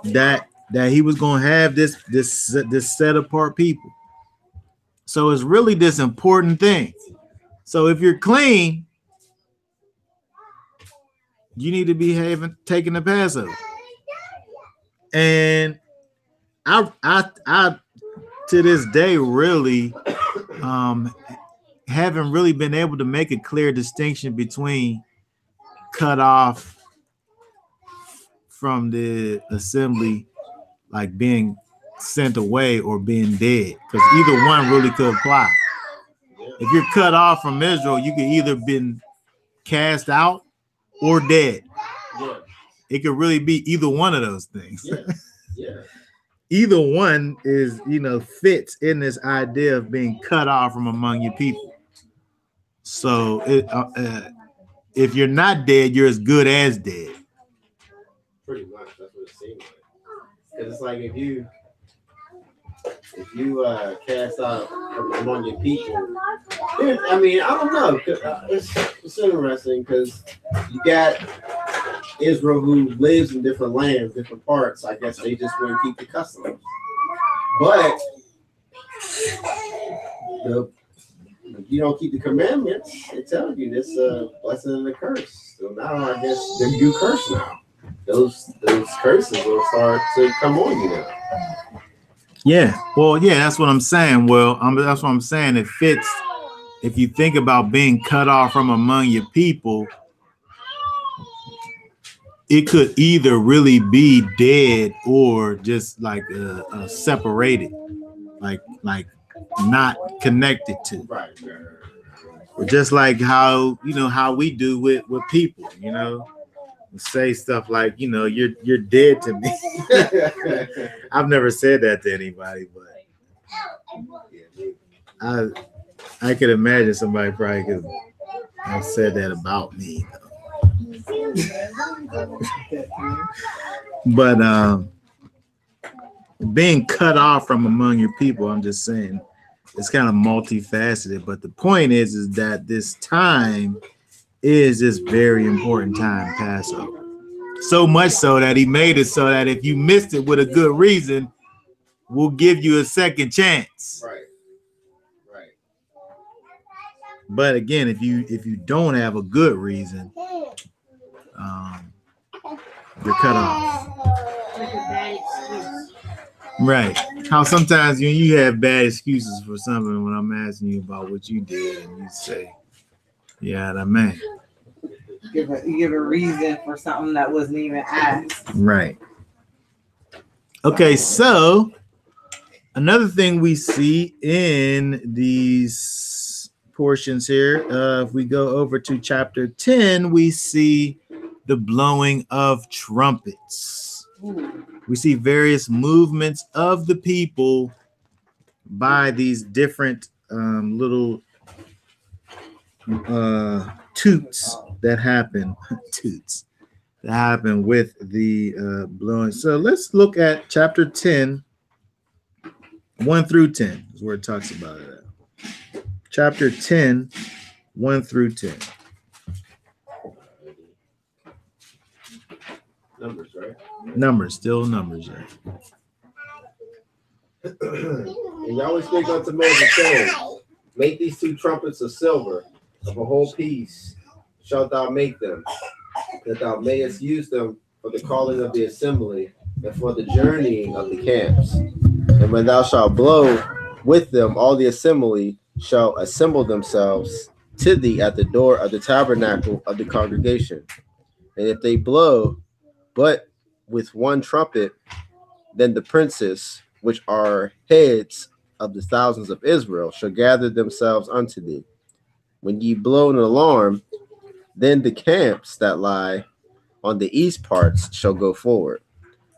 That he was going to have this set apart people. So it's really this important thing. So if you're clean, you need to be taking the Passover. And I to this day really haven't really been able to make a clear distinction between cut off from the assembly, like being sent away, or being dead, because either one really could apply. If you're cut off from Israel, you could either been cast out or dead. Yeah. It could really be either one of those things. Yeah. Yeah. Either one is, fits in this idea of being cut off from among your people. So if you're not dead, you're as good as dead. Pretty much, that's what it seems like. Because it's like if you cast out from among your people, I mean, I don't know. It's interesting because you got Israel who lives in different lands, different parts. I guess they just wouldn't keep the customs. But if you don't keep the commandments, it tells you this blessing and a curse. So now I guess then you curse now. Those curses will start to come on you now. Yeah. Well, yeah, that's what I'm saying. Well, that's what I'm saying. It fits. If you think about being cut off from among your people, it could either really be dead or just like separated, like not connected to. Right. Just like how we do with people, say stuff like, you're dead to me. I've never said that to anybody, but I could imagine somebody probably could have said that about me. But being cut off from among your people, I'm just saying, it's kind of multifaceted. But the point is that this time is this very important time, Passover. So much so that he made it so that if you missed it with a good reason, we'll give you a second chance. Right. Right. But again, if you don't have a good reason, you're cut off. Like a bad excuse. Right. How sometimes you have bad excuses for something when I'm asking you about what you did, and you say, "Yeah, that man." You give a reason for something that wasn't even asked. Right. Okay, so another thing we see in these portions here, if we go over to chapter 10, we see the blowing of trumpets. We see various movements of the people by these different little toots that happen, with the blowing. So let's look at chapter 10, 1 through 10 is where it talks about it. Chapter 10, 1 through 10. Numbers, right? Numbers, still numbers, right? And Yahweh spake unto Moses, saying, make these two trumpets of silver, of a whole piece shalt thou make them, that thou mayest use them for the calling of the assembly, and for the journeying of the camps. And when thou shalt blow with them, all the assembly shall assemble themselves to thee at the door of the tabernacle of the congregation. And if they blow but with one trumpet, then the princes, which are heads of the thousands of Israel, shall gather themselves unto thee. When ye blow an alarm, then the camps that lie on the east parts shall go forward.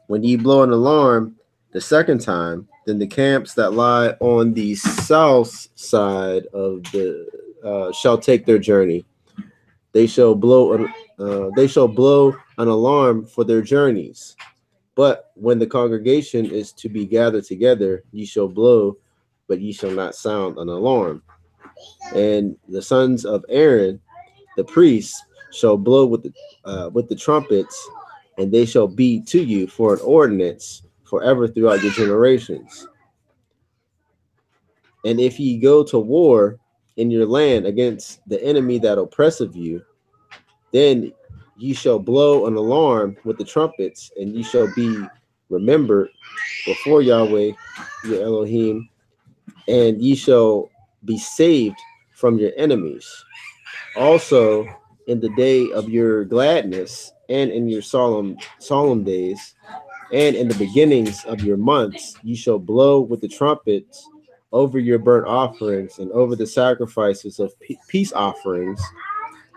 When ye blow an alarm the second time, then the camps that lie on the south side of the shall take their journey. They shall blow an alarm for their journeys. But when the congregation is to be gathered together, ye shall blow, but ye shall not sound an alarm. And the sons of Aaron, the priests, shall blow with the trumpets, and they shall be to you for an ordinance forever throughout your generations. And if ye go to war in your land against the enemy that oppresseth you, then ye shall blow an alarm with the trumpets, and ye shall be remembered before Yahweh your Elohim, and ye shall be saved from your enemies. Also, in the day of your gladness, and in your solemn days, and in the beginnings of your months, you shall blow with the trumpets over your burnt offerings and over the sacrifices of peace offerings,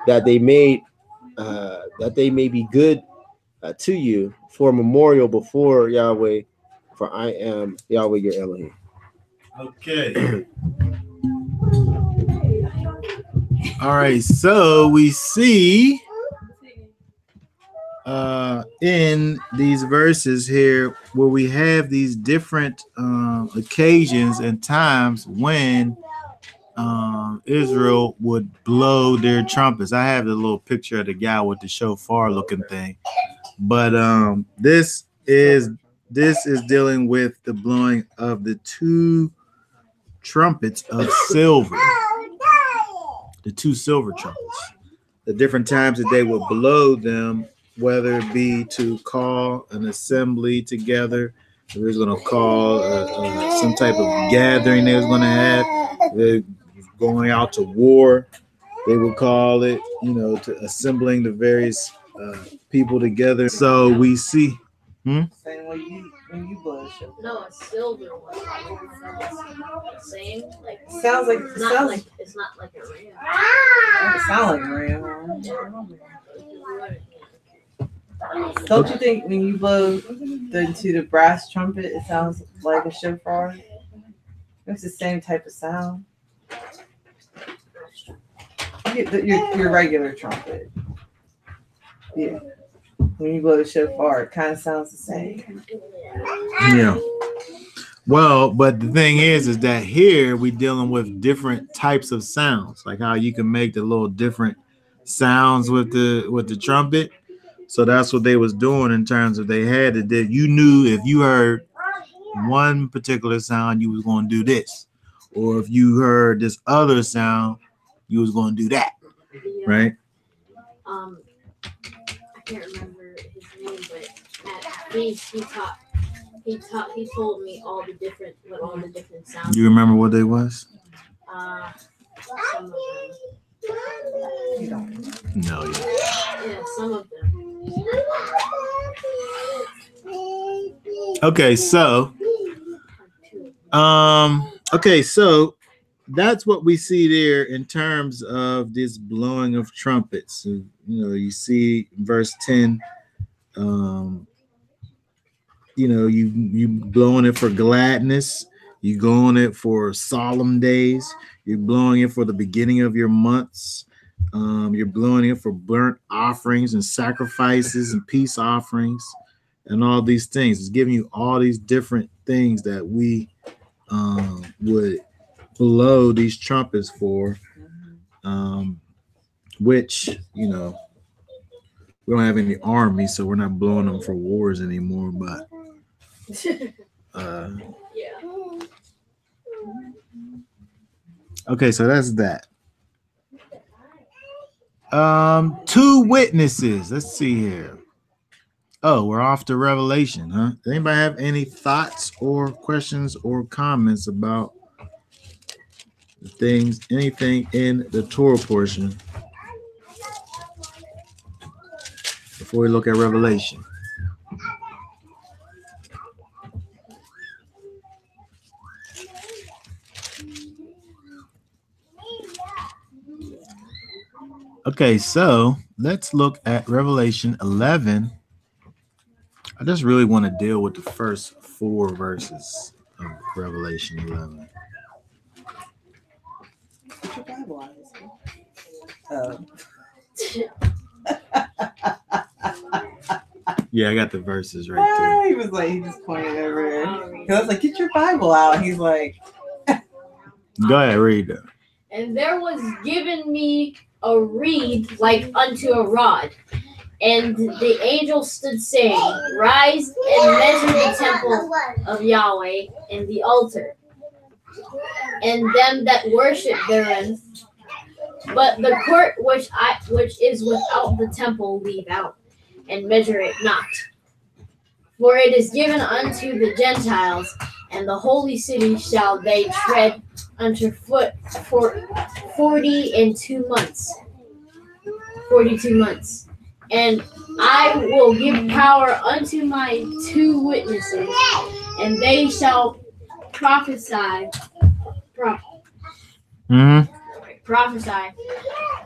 that that they may be good to you for a memorial before Yahweh, for I am Yahweh your Elohim. Okay. All right. So we see in these verses here where we have these different occasions and times when Israel would blow their trumpets. I have the little picture of the guy with the shofar looking thing, but this is dealing with the blowing of the two trumpets of silver, the two silver trumpets, the different times that they would blow them, whether it be to call an assembly together, they was going to call some type of gathering they was going to have, they're going out to war, they would call it, to assembling the various people together. So we see. Saying when you blow a shofar. No, a silver one. Same. Like Sounds like it's not like a ram. it sounds like a ram. Don't you think when you blow to the brass trumpet, it sounds like a shofar? It's the same type of sound. Your regular trumpet. Yeah. When you blow the shofar, it kind of sounds the same. Yeah. Well, but the thing is that here we're dealing with different types of sounds, like how you can make the little different sounds with the trumpet. So that's what they was doing in terms of they had it. That you knew if you heard one particular sound, you was going to do this, or if you heard this other sound, you was going to do that, right? I can't remember his name, but at least he told me all the different sounds. You remember what they was? Some of them. You don't. No, Yeah, some of them. Okay, so that's what we see there in terms of this blowing of trumpets. So, you see verse 10, you blowing it for gladness, you blowing it for solemn days, you're blowing it for the beginning of your months, you're blowing it for burnt offerings and sacrifices and peace offerings and all these things. It's giving you all these different things that we would blow these trumpets for, which we don't have any army, so we're not blowing them for wars anymore, but Yeah. okay, so that's that. Two witnesses. Let's see here. Oh, we're off to Revelation, huh? Does anybody have any thoughts or questions or comments about things, anything in the Torah portion before we look at Revelation? Okay, so let's look at Revelation 11. I just really want to deal with the first 4 verses of Revelation 11. Put your Bible on this one. Yeah, I got the verses right there. He was like, he just pointed over there. Because I was like, get your Bible out. And he's like, Go ahead, read that. And there was given me a reed like unto a rod. And the angel stood saying, Rise and measure the temple of Yahweh and the altar, and them that worship therein. But the court which is without the temple leave out, and measure it not. For it is given unto the Gentiles, and the holy city shall they tread unto foot for 42 months. 42 months. And I will give power unto my 2 witnesses, and they shall prophesy. Prophesy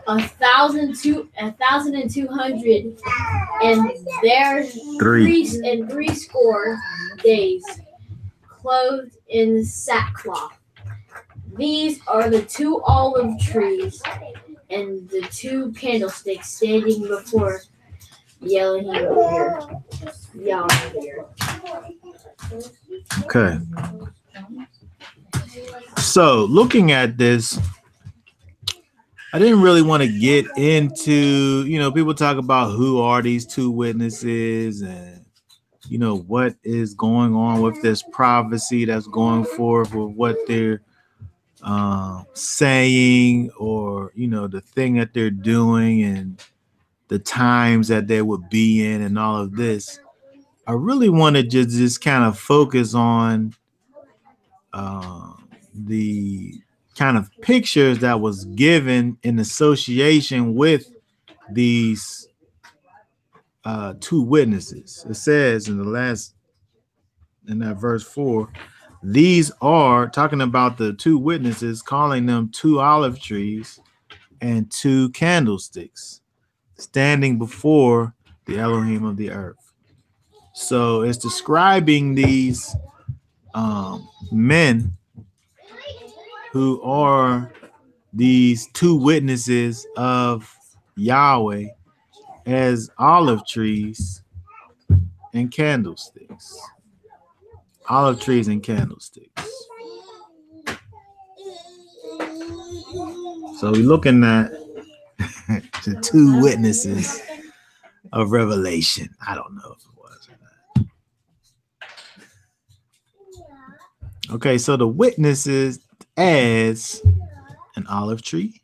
1,200 and their three score days, clothed in sackcloth. These are the 2 olive trees and the 2 candlesticks standing before Yahweh. Okay. So looking at this, I didn't really want to get into, people talk about who are these 2 witnesses and, what is going on with this prophecy that's going forth with what they're saying, or, the thing that they're doing and the times that they would be in and all of this. I really wanted to just kind of focus on the kind of pictures that was given in association with these 2 witnesses. It says in that verse 4, these are talking about the 2 witnesses, calling them 2 olive trees and 2 candlesticks standing before the Elohim of the earth. So it's describing these men who are these 2 witnesses of Yahweh as olive trees and candlesticks. Olive trees and candlesticks. So we're looking at the 2 witnesses of Revelation. I don't know if it was or not. Okay, so the witnesses as an olive tree.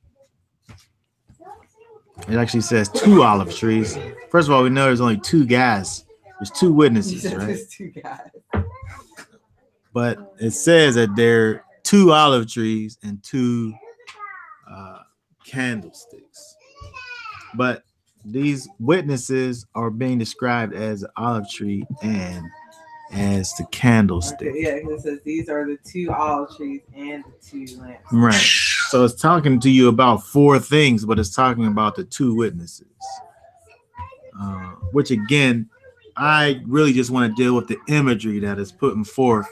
It actually says 2 olive trees. First of all, we know there's only 2 guys. There's 2 witnesses, right? There's 2 guys. But it says that there are 2 olive trees and 2 candlesticks. But these witnesses are being described as the olive tree and as the candlestick. Okay, yeah, it says these are the 2 olive trees and the 2 lamps. Right. So it's talking to you about 4 things, but it's talking about the 2 witnesses. Which again, I really just want to deal with the imagery that is putting forth.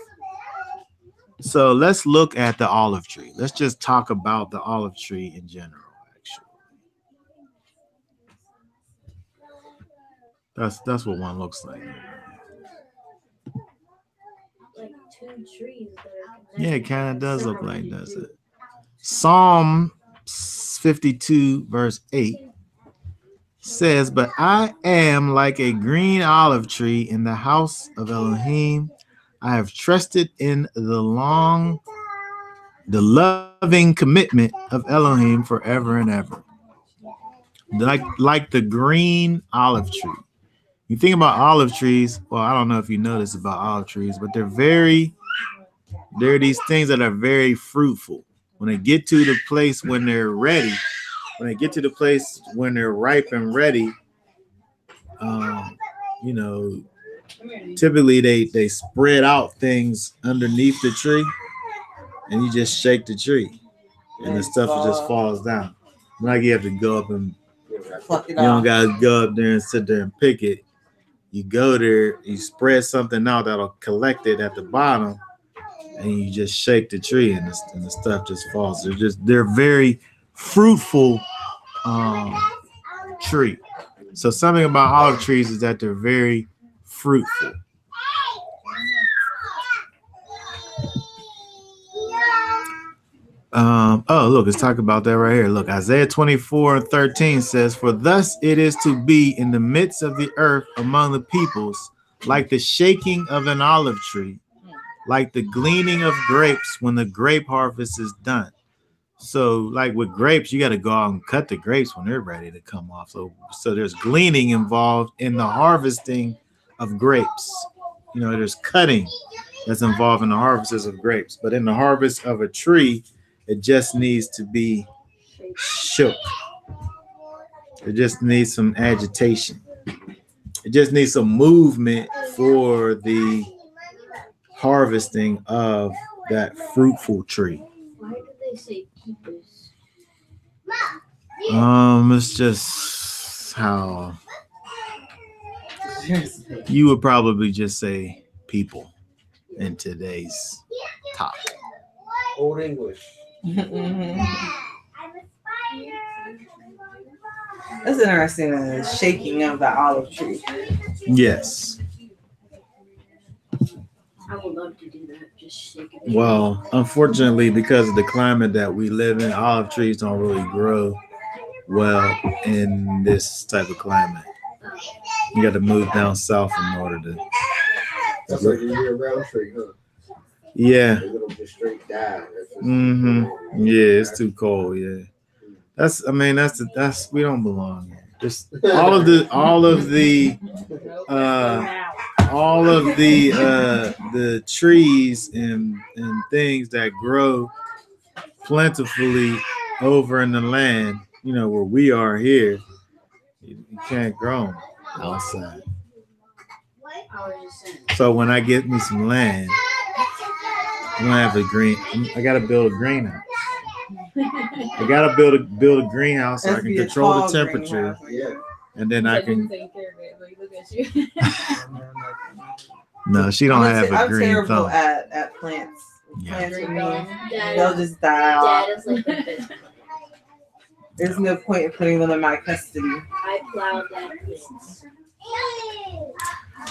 So let's look at the olive tree. Let's just talk about the olive tree in general, actually. That's what one looks like. Like 2 trees that are connected. Yeah, it kind of does look like, does it? Psalm 52 verse 8 says, but I am like a green olive tree in the house of Elohim. I have trusted in the loving commitment of Elohim forever and ever. Like the green olive tree. You think about olive trees. Well, I don't know if you know this about olive trees, but they're these things that are very fruitful. When they get to the place when they're ready, when they get to the place when they're ripe and ready, typically they spread out things underneath the tree, and you just shake the tree, and the stuff just falls down. Like you have to go up and you don't gotta go up there and sit there and pick it. You go there, you spread something out that'll collect it at the bottom, and you just shake the tree, and the stuff just falls. They're very fruitful tree. So something about olive trees is that they're very fruitful. Look, let's talk about that right here. Look, Isaiah 24:13 says, for thus it is to be in the midst of the earth among the peoples, like the shaking of an olive tree, like the gleaning of grapes when the grape harvest is done. So like with grapes, you got to go out and cut the grapes when they're ready to come off. So there's gleaning involved in the harvesting of grapes. There's cutting that's involved in the harvests of grapes. But in the harvest of a tree, It just needs to be shook. It just needs some agitation. It just needs some movement for the harvesting of that fruitful tree. Why did they say keepers? It's just how you would probably just say people in today's topic. Old English. That's interesting. The shaking of the olive tree. Yes. I would love to do that. Just shake it. Well, unfortunately, because of the climate that we live in, olive trees don't really grow well in this type of climate. You got to move down south in order to. That's like a year-round tree, huh? Yeah. It'll just straight die. Yeah, it's too cold. Yeah. That's we don't belong here. Just all of the trees and things that grow plentifully over in the land, where we are here, you can't grow them outside. So when I get me some land, I'm gonna have I gotta build a greenhouse. I gotta build a greenhouse so I can control the temperature. Yeah. And then I can. No, she don't have a green I'm terrible thumb. at plants. Yeah. Plants for me, they'll just die off. There's no point in putting them in my custody. I plowed that place.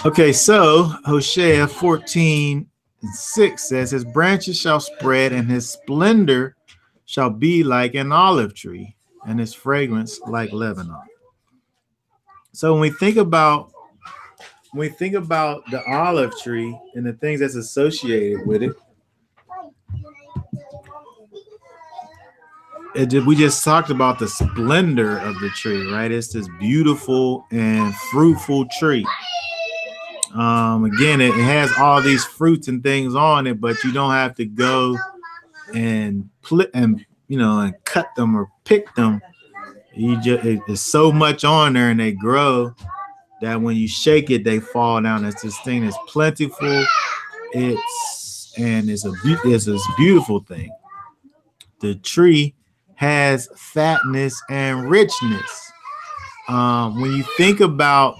Okay, so Hosea 14:6 says, "His branches shall spread, and his splendor shall be like an olive tree, and his fragrance like Lebanon." So when we think about the olive tree and the things that's associated with it, we just talked about the splendor of the tree, right? It's this beautiful and fruitful tree. Again, it has all these fruits and things on it, but you don't have to go and cut them or pick them. It's so much on there, and they grow that when you shake it, they fall down. It's this thing that's plentiful. It's this beautiful thing. The tree has fatness and richness. When you think about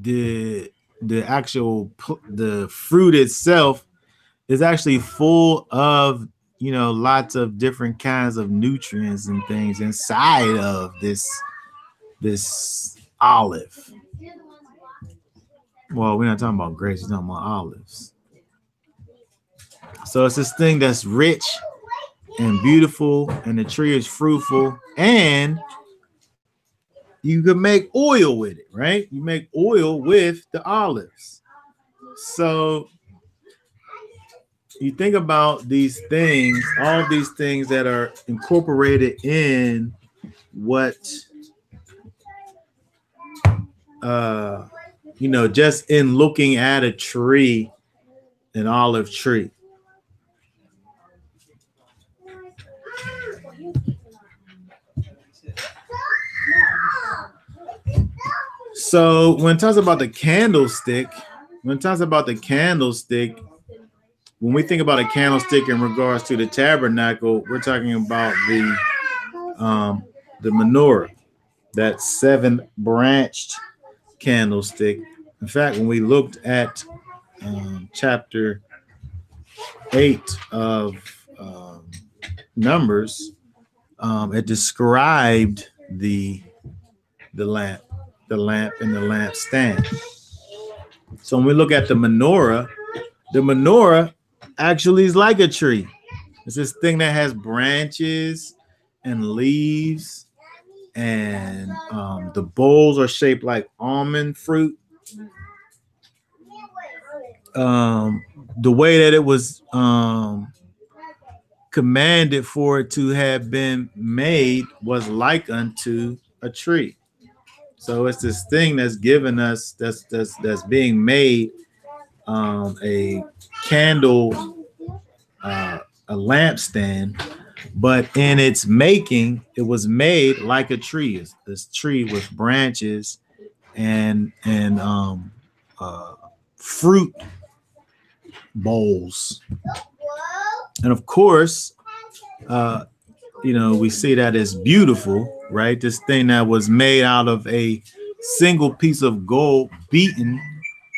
the fruit itself is actually full of lots of different kinds of nutrients and things inside of this olive. Well, we're not talking about grapes, we're talking about olives. So it's this thing that's rich and beautiful, and the tree is fruitful, and you can make oil with it, right? You make oil with the olives. So you think about these things, all these things that are incorporated in what, just in looking at a tree, an olive tree. So when it talks about the candlestick, when we think about a candlestick in regards to the tabernacle, we're talking about the menorah, that 7-branched candlestick. In fact, when we looked at chapter 8 of Numbers, it described the lamp and the lampstand. So when we look at the menorah actually is like a tree. It's this thing that has branches and leaves, and the bowls are shaped like almond fruit. The way that it was commanded for it to have been made was like unto a tree. So it's this thing that's given us, that's being made a candle, a lampstand, but in its making, it was made like a tree. It's this tree with branches and fruit bowls, and of course, we see that as beautiful, right? This thing that was made out of a single piece of gold, beaten,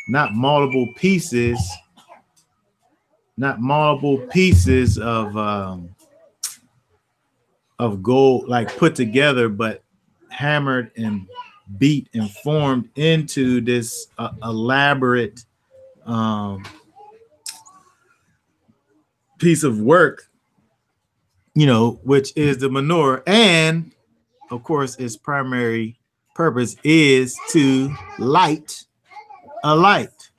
not multiple pieces of gold, like put together, but hammered and beat and formed into this elaborate piece of work, which is the menorah. And of course, its primary purpose is to light a light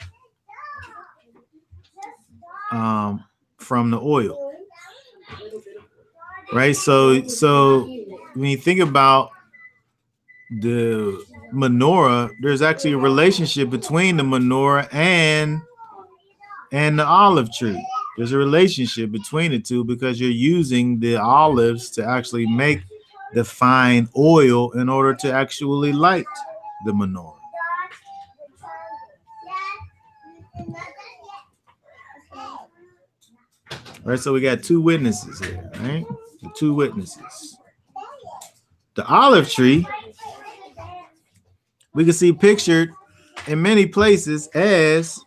from the oil, right? So when you think about the menorah, there's actually a relationship between the menorah and the olive tree. There's a relationship between the two because you're using the olives to actually make the fine oil in order to actually light the menorah. All right, so we got two witnesses here, right? The two witnesses. The olive tree, we can see pictured in many places as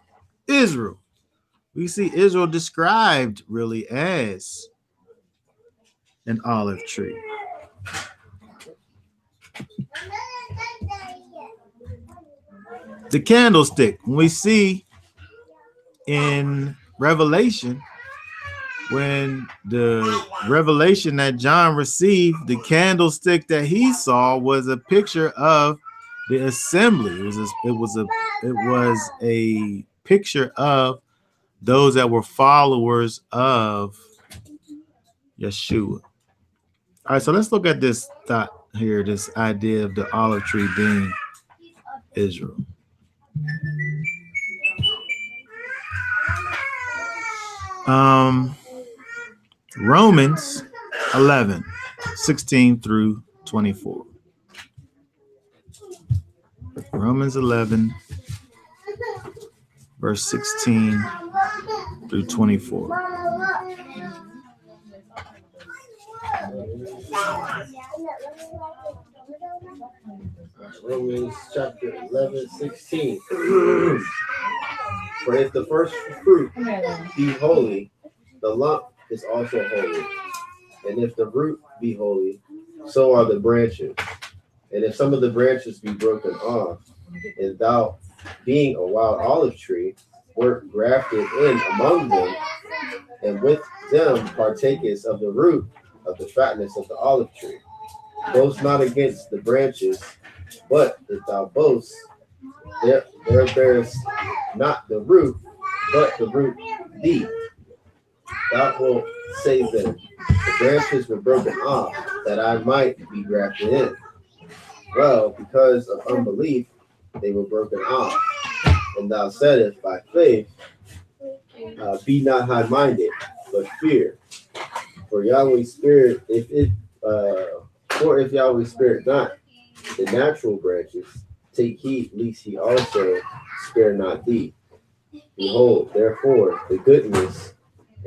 Israel. We see Israel described really as an olive tree. The candlestick, when we see in Revelation, when the revelation that John received, the candlestick that he saw was a picture of the assembly. It was a picture of those that were followers of Yeshua. All right, so let's look at this thought here, this idea of the olive tree being Israel. Romans 11, 16 through 24. Romans 11, verse 16 through 24. Romans chapter 11, 16. For if the first fruit be holy, the lump is also holy. And if the root be holy, so are the branches. And if some of the branches be broken off, and thou, being a wild olive tree, wert grafted in among them, and with them partakest of the root of the fatness of the olive tree. Boast not against the branches, but if thou boast, there bearest not the root, but the root thee. Thou wilt say then, the branches were broken off, that I might be grafted in. Well, because of unbelief, they were broken off. And thou saidest by faith, be not high-minded, but fear. For Yahweh's Spirit, if Yahweh's Spirit not the natural branches, take heed lest he also spare not thee. Behold, therefore, the goodness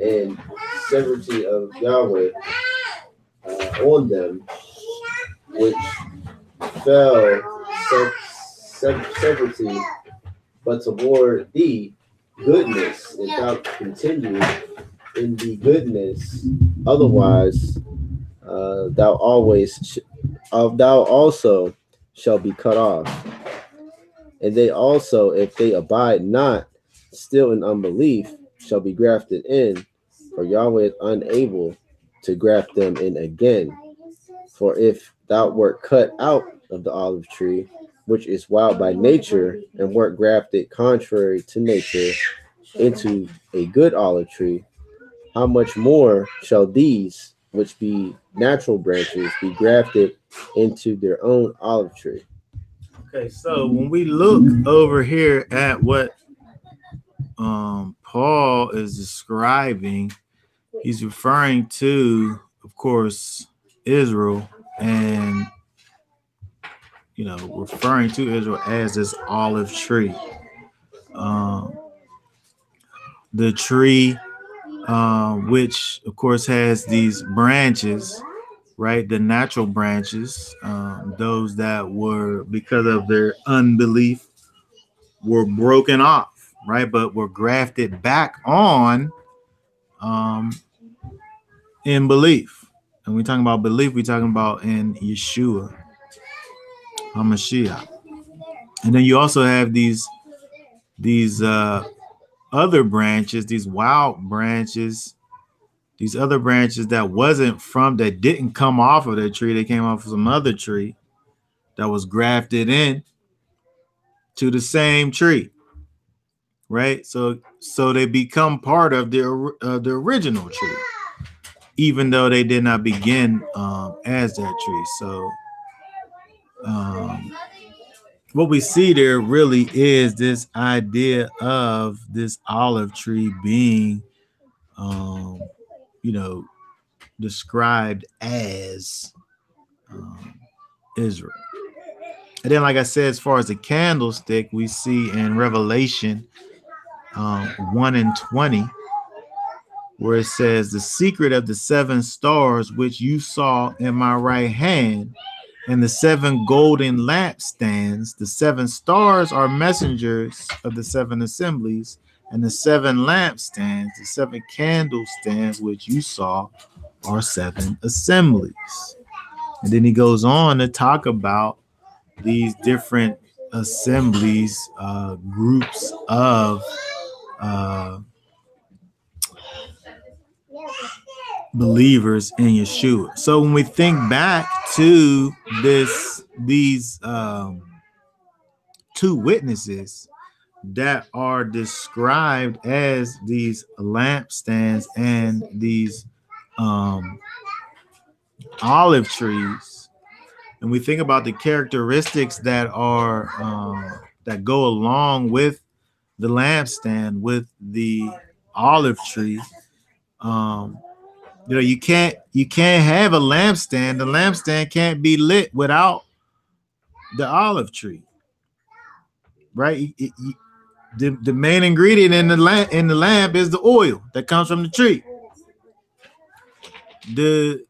and severity of Yahweh on them, which fell severity, but toward thee goodness, if thou continue in the goodness, otherwise thou also shall be cut off. And they also, if they abide not still in unbelief, shall be grafted in, for Yahweh is unable to graft them in again. For if thou wert cut out of the olive tree, which is wild by nature, and wert grafted contrary to nature into a good olive tree, how much more shall these, which be natural branches, be grafted into their own olive tree? Okay, so when we look over here at what Paul is describing, he's referring to, of course, Israel, and referring to Israel as this olive tree. The tree, which of course has these branches, right? The natural branches, those that were, because of their unbelief, were broken off, right? But were grafted back on in belief. And we're talking about belief, we're talking about in Yeshua HaMashiach. And then you also have these other branches, these wild branches, these other branches that didn't come off of that tree. They came off of some other tree that was grafted in to the same tree, right? So they become part of the original tree, even though they did not begin as that tree. So what we see there really is this idea of this olive tree being, described as Israel. And then, like I said, as far as the candlestick, we see in Revelation 1:20, where it says, the secret of the 7 stars which you saw in my right hand, and the 7 golden lampstands. The 7 stars are messengers of the 7 assemblies, and the 7 lampstands, the 7 candlestands which you saw, are 7 assemblies. And then he goes on to talk about these different assemblies, groups of believers in Yeshua. So when we think back to these 2 witnesses that are described as these lampstands and these olive trees, and we think about the characteristics that are that go along with the lampstand, with the olive tree, you can't have a lampstand. The lampstand can't be lit without the olive tree, right? The main ingredient in the lamp is the oil that comes from the tree. The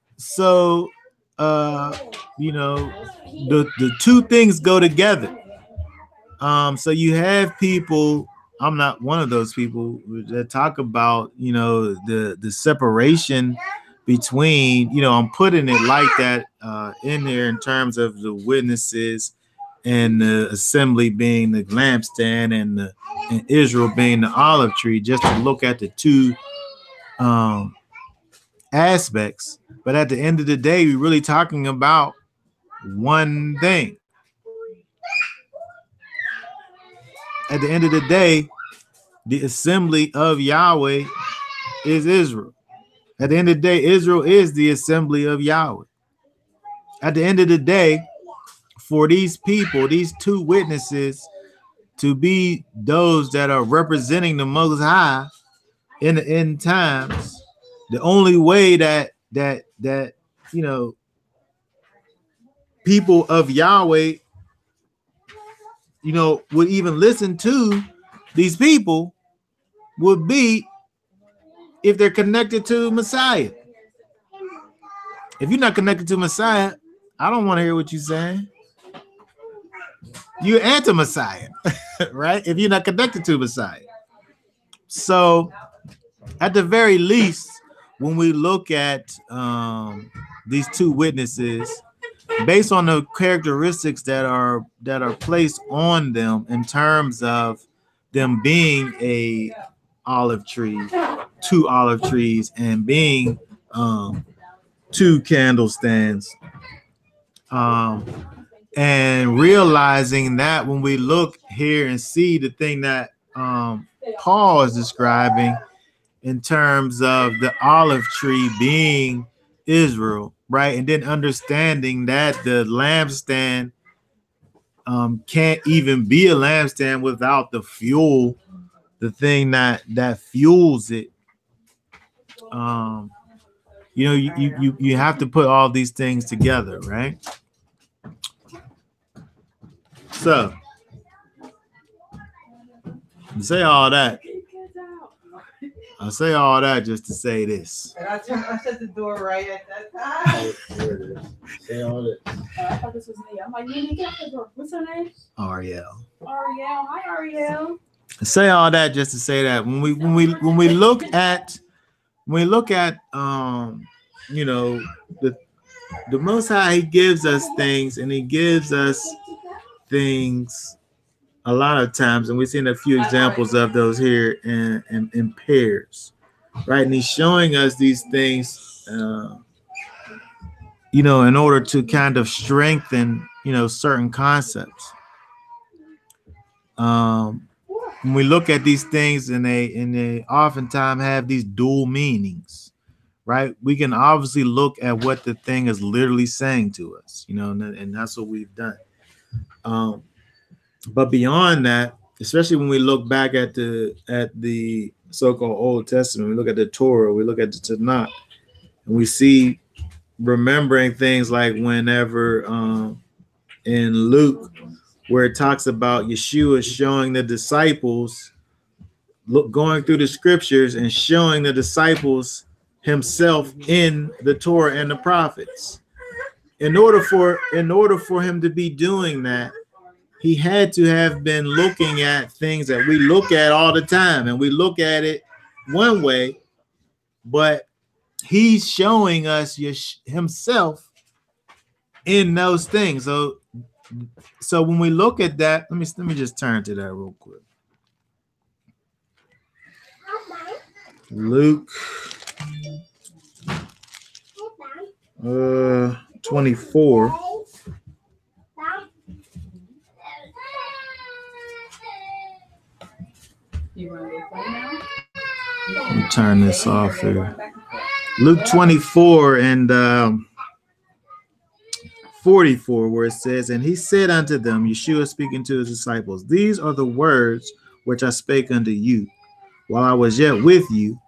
2 things go together. So you have people, I'm not one of those people that talk about, the separation between, I'm putting it like that in there in terms of the witnesses and the assembly being the lampstand and Israel being the olive tree, just to look at the 2 aspects. But at the end of the day, we're really talking about one thing. At the end of the day, the assembly of Yahweh is Israel. At the end of the day, Israel is the assembly of Yahweh. At the end of the day, for these people, these 2 witnesses, to be those that are representing the Most High in the end times, the only way that people of Yahweh, would even listen to these people would be if they're connected to Messiah. If you're not connected to Messiah, I don't want to hear what you're saying. You're anti-Messiah, right? If you're not connected to Messiah. So at the very least, when we look at these 2 witnesses, based on the characteristics that are placed on them in terms of them being a olive tree, 2 olive trees, and being 2 candlestands, and realizing that when we look here and see the thing that Paul is describing in terms of the olive tree being Israel, right? And then understanding that the lampstand can't even be a lampstand without the fuel the thing that fuels it. You have to put all these things together, right? So I say all that just to say this. And I shut the door right at that time. There it is. Say all this. I thought this was me. I'm like, you get out the door. What's her name? Ariel. Ariel. Hi, Ariel. I say all that just to say that when we look at the Most High, he gives us things, and he gives us things a lot of times, and we've seen a few examples of those here in pairs, right? And he's showing us these things, in order to kind of strengthen, certain concepts. When we look at these things, and they oftentimes have these dual meanings, right? We can obviously look at what the thing is literally saying to us, and that's what we've done. But beyond that, especially when we look back at the so-called Old Testament, we look at the Torah, we look at the Tanakh, and we see remembering things like whenever in Luke, where it talks about Yeshua showing the disciples, going through the scriptures and showing the disciples himself in the Torah and the prophets. In order for him to be doing that, he had to have been looking at things that we look at all the time, and we look at it one way, but he's showing us himself in those things. So when we look at that, let me just turn to that real quick. Luke 24. Let me turn this off here. Luke 24 and 44, where it says, "And he said unto them," Yeshua speaking to his disciples, "These are the words which I spake unto you while I was yet with you,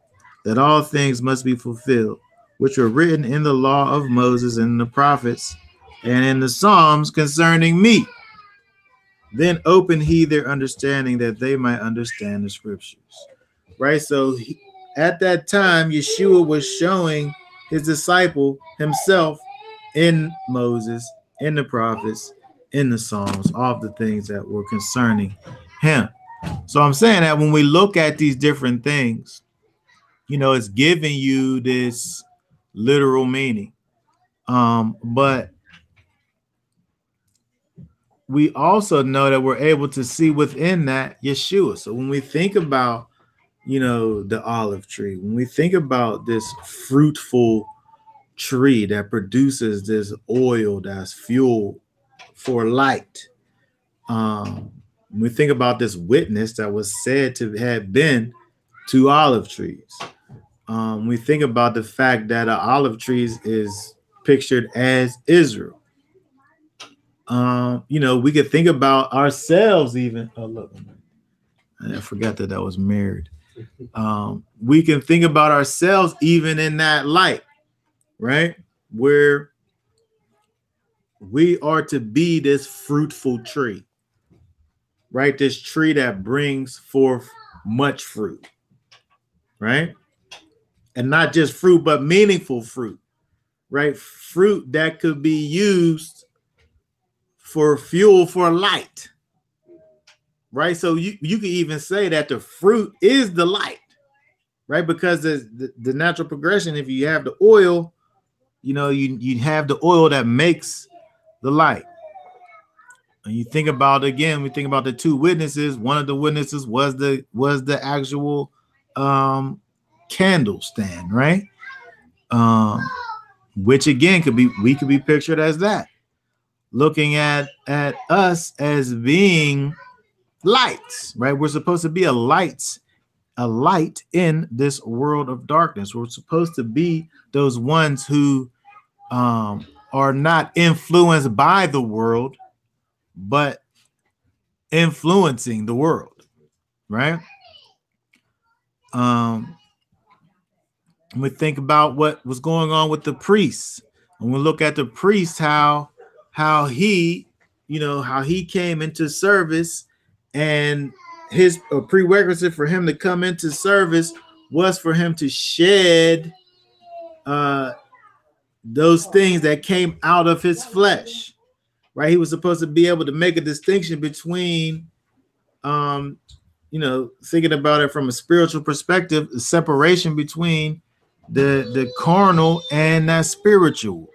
that all things must be fulfilled, which were written in the law of Moses and the prophets and in the Psalms concerning me. Then opened he their understanding, that they might understand the scriptures." Right? So at that time, Yeshua was showing his disciple himself in Moses, in the prophets, in the Psalms, all the things that were concerning him. So I'm saying that when we look at these different things, it's giving you this literal meaning. But we also know that we're able to see within that Yeshua. So when we think about, the olive tree, when we think about this fruitful tree that produces this oil that's fuel for light, when we think about this witness that was said to have been 2 olive trees, we think about the fact that an olive tree is pictured as Israel. We could think about ourselves even. Oh, look, I forgot that was married. We can think about ourselves even in that light, right? Where we are to be this fruitful tree, right? This tree that brings forth much fruit, right? And not just fruit, but meaningful fruit, right? Fruit that could be used for fuel for light, right? So you could even say that the fruit is the light, right? Because the natural progression, if you have the oil, you have the oil that makes the light. And you think about, again, we think about the 2 witnesses. One of the witnesses was the actual candle stand, right? Which again could be pictured as that, looking at us as being lights, right? We're supposed to be a light in this world of darkness. We're supposed to be those ones who are not influenced by the world, but influencing the world, right? we think about what was going on with the priests, and we look at the priest, how he, how he came into service, and his prerequisite for him to come into service was for him to shed those things that came out of his flesh, right? He was supposed to be able to make a distinction between, thinking about it from a spiritual perspective, the separation between the carnal and that spiritual,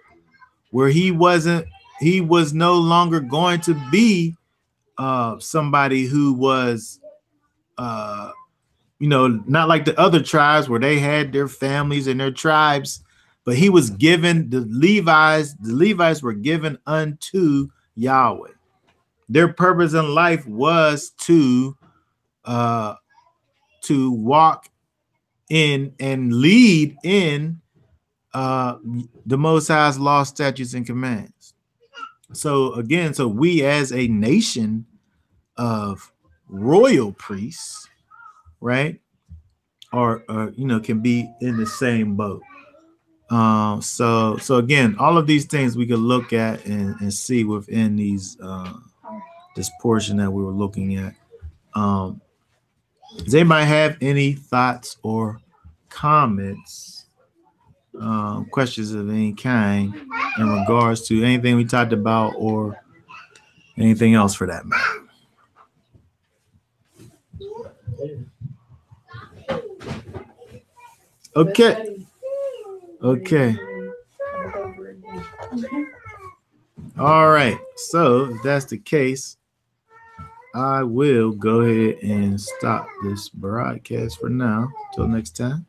where he was no longer going to be somebody who was not like the other tribes where they had their families and their tribes, but he was given the Levites were given unto Yahweh. Their purpose in life was to walk in and lead in the Most High's law, statutes, and commands. So again, we as a nation of royal priests, right, or can be in the same boat. So again, all of these things we could look at and see within these this portion that we were looking at. Does anybody have any thoughts or comments, questions of any kind in regards to anything we talked about or anything else for that matter? Okay. All right. So if that's the case, I will go ahead and stop this broadcast for now. Till next time.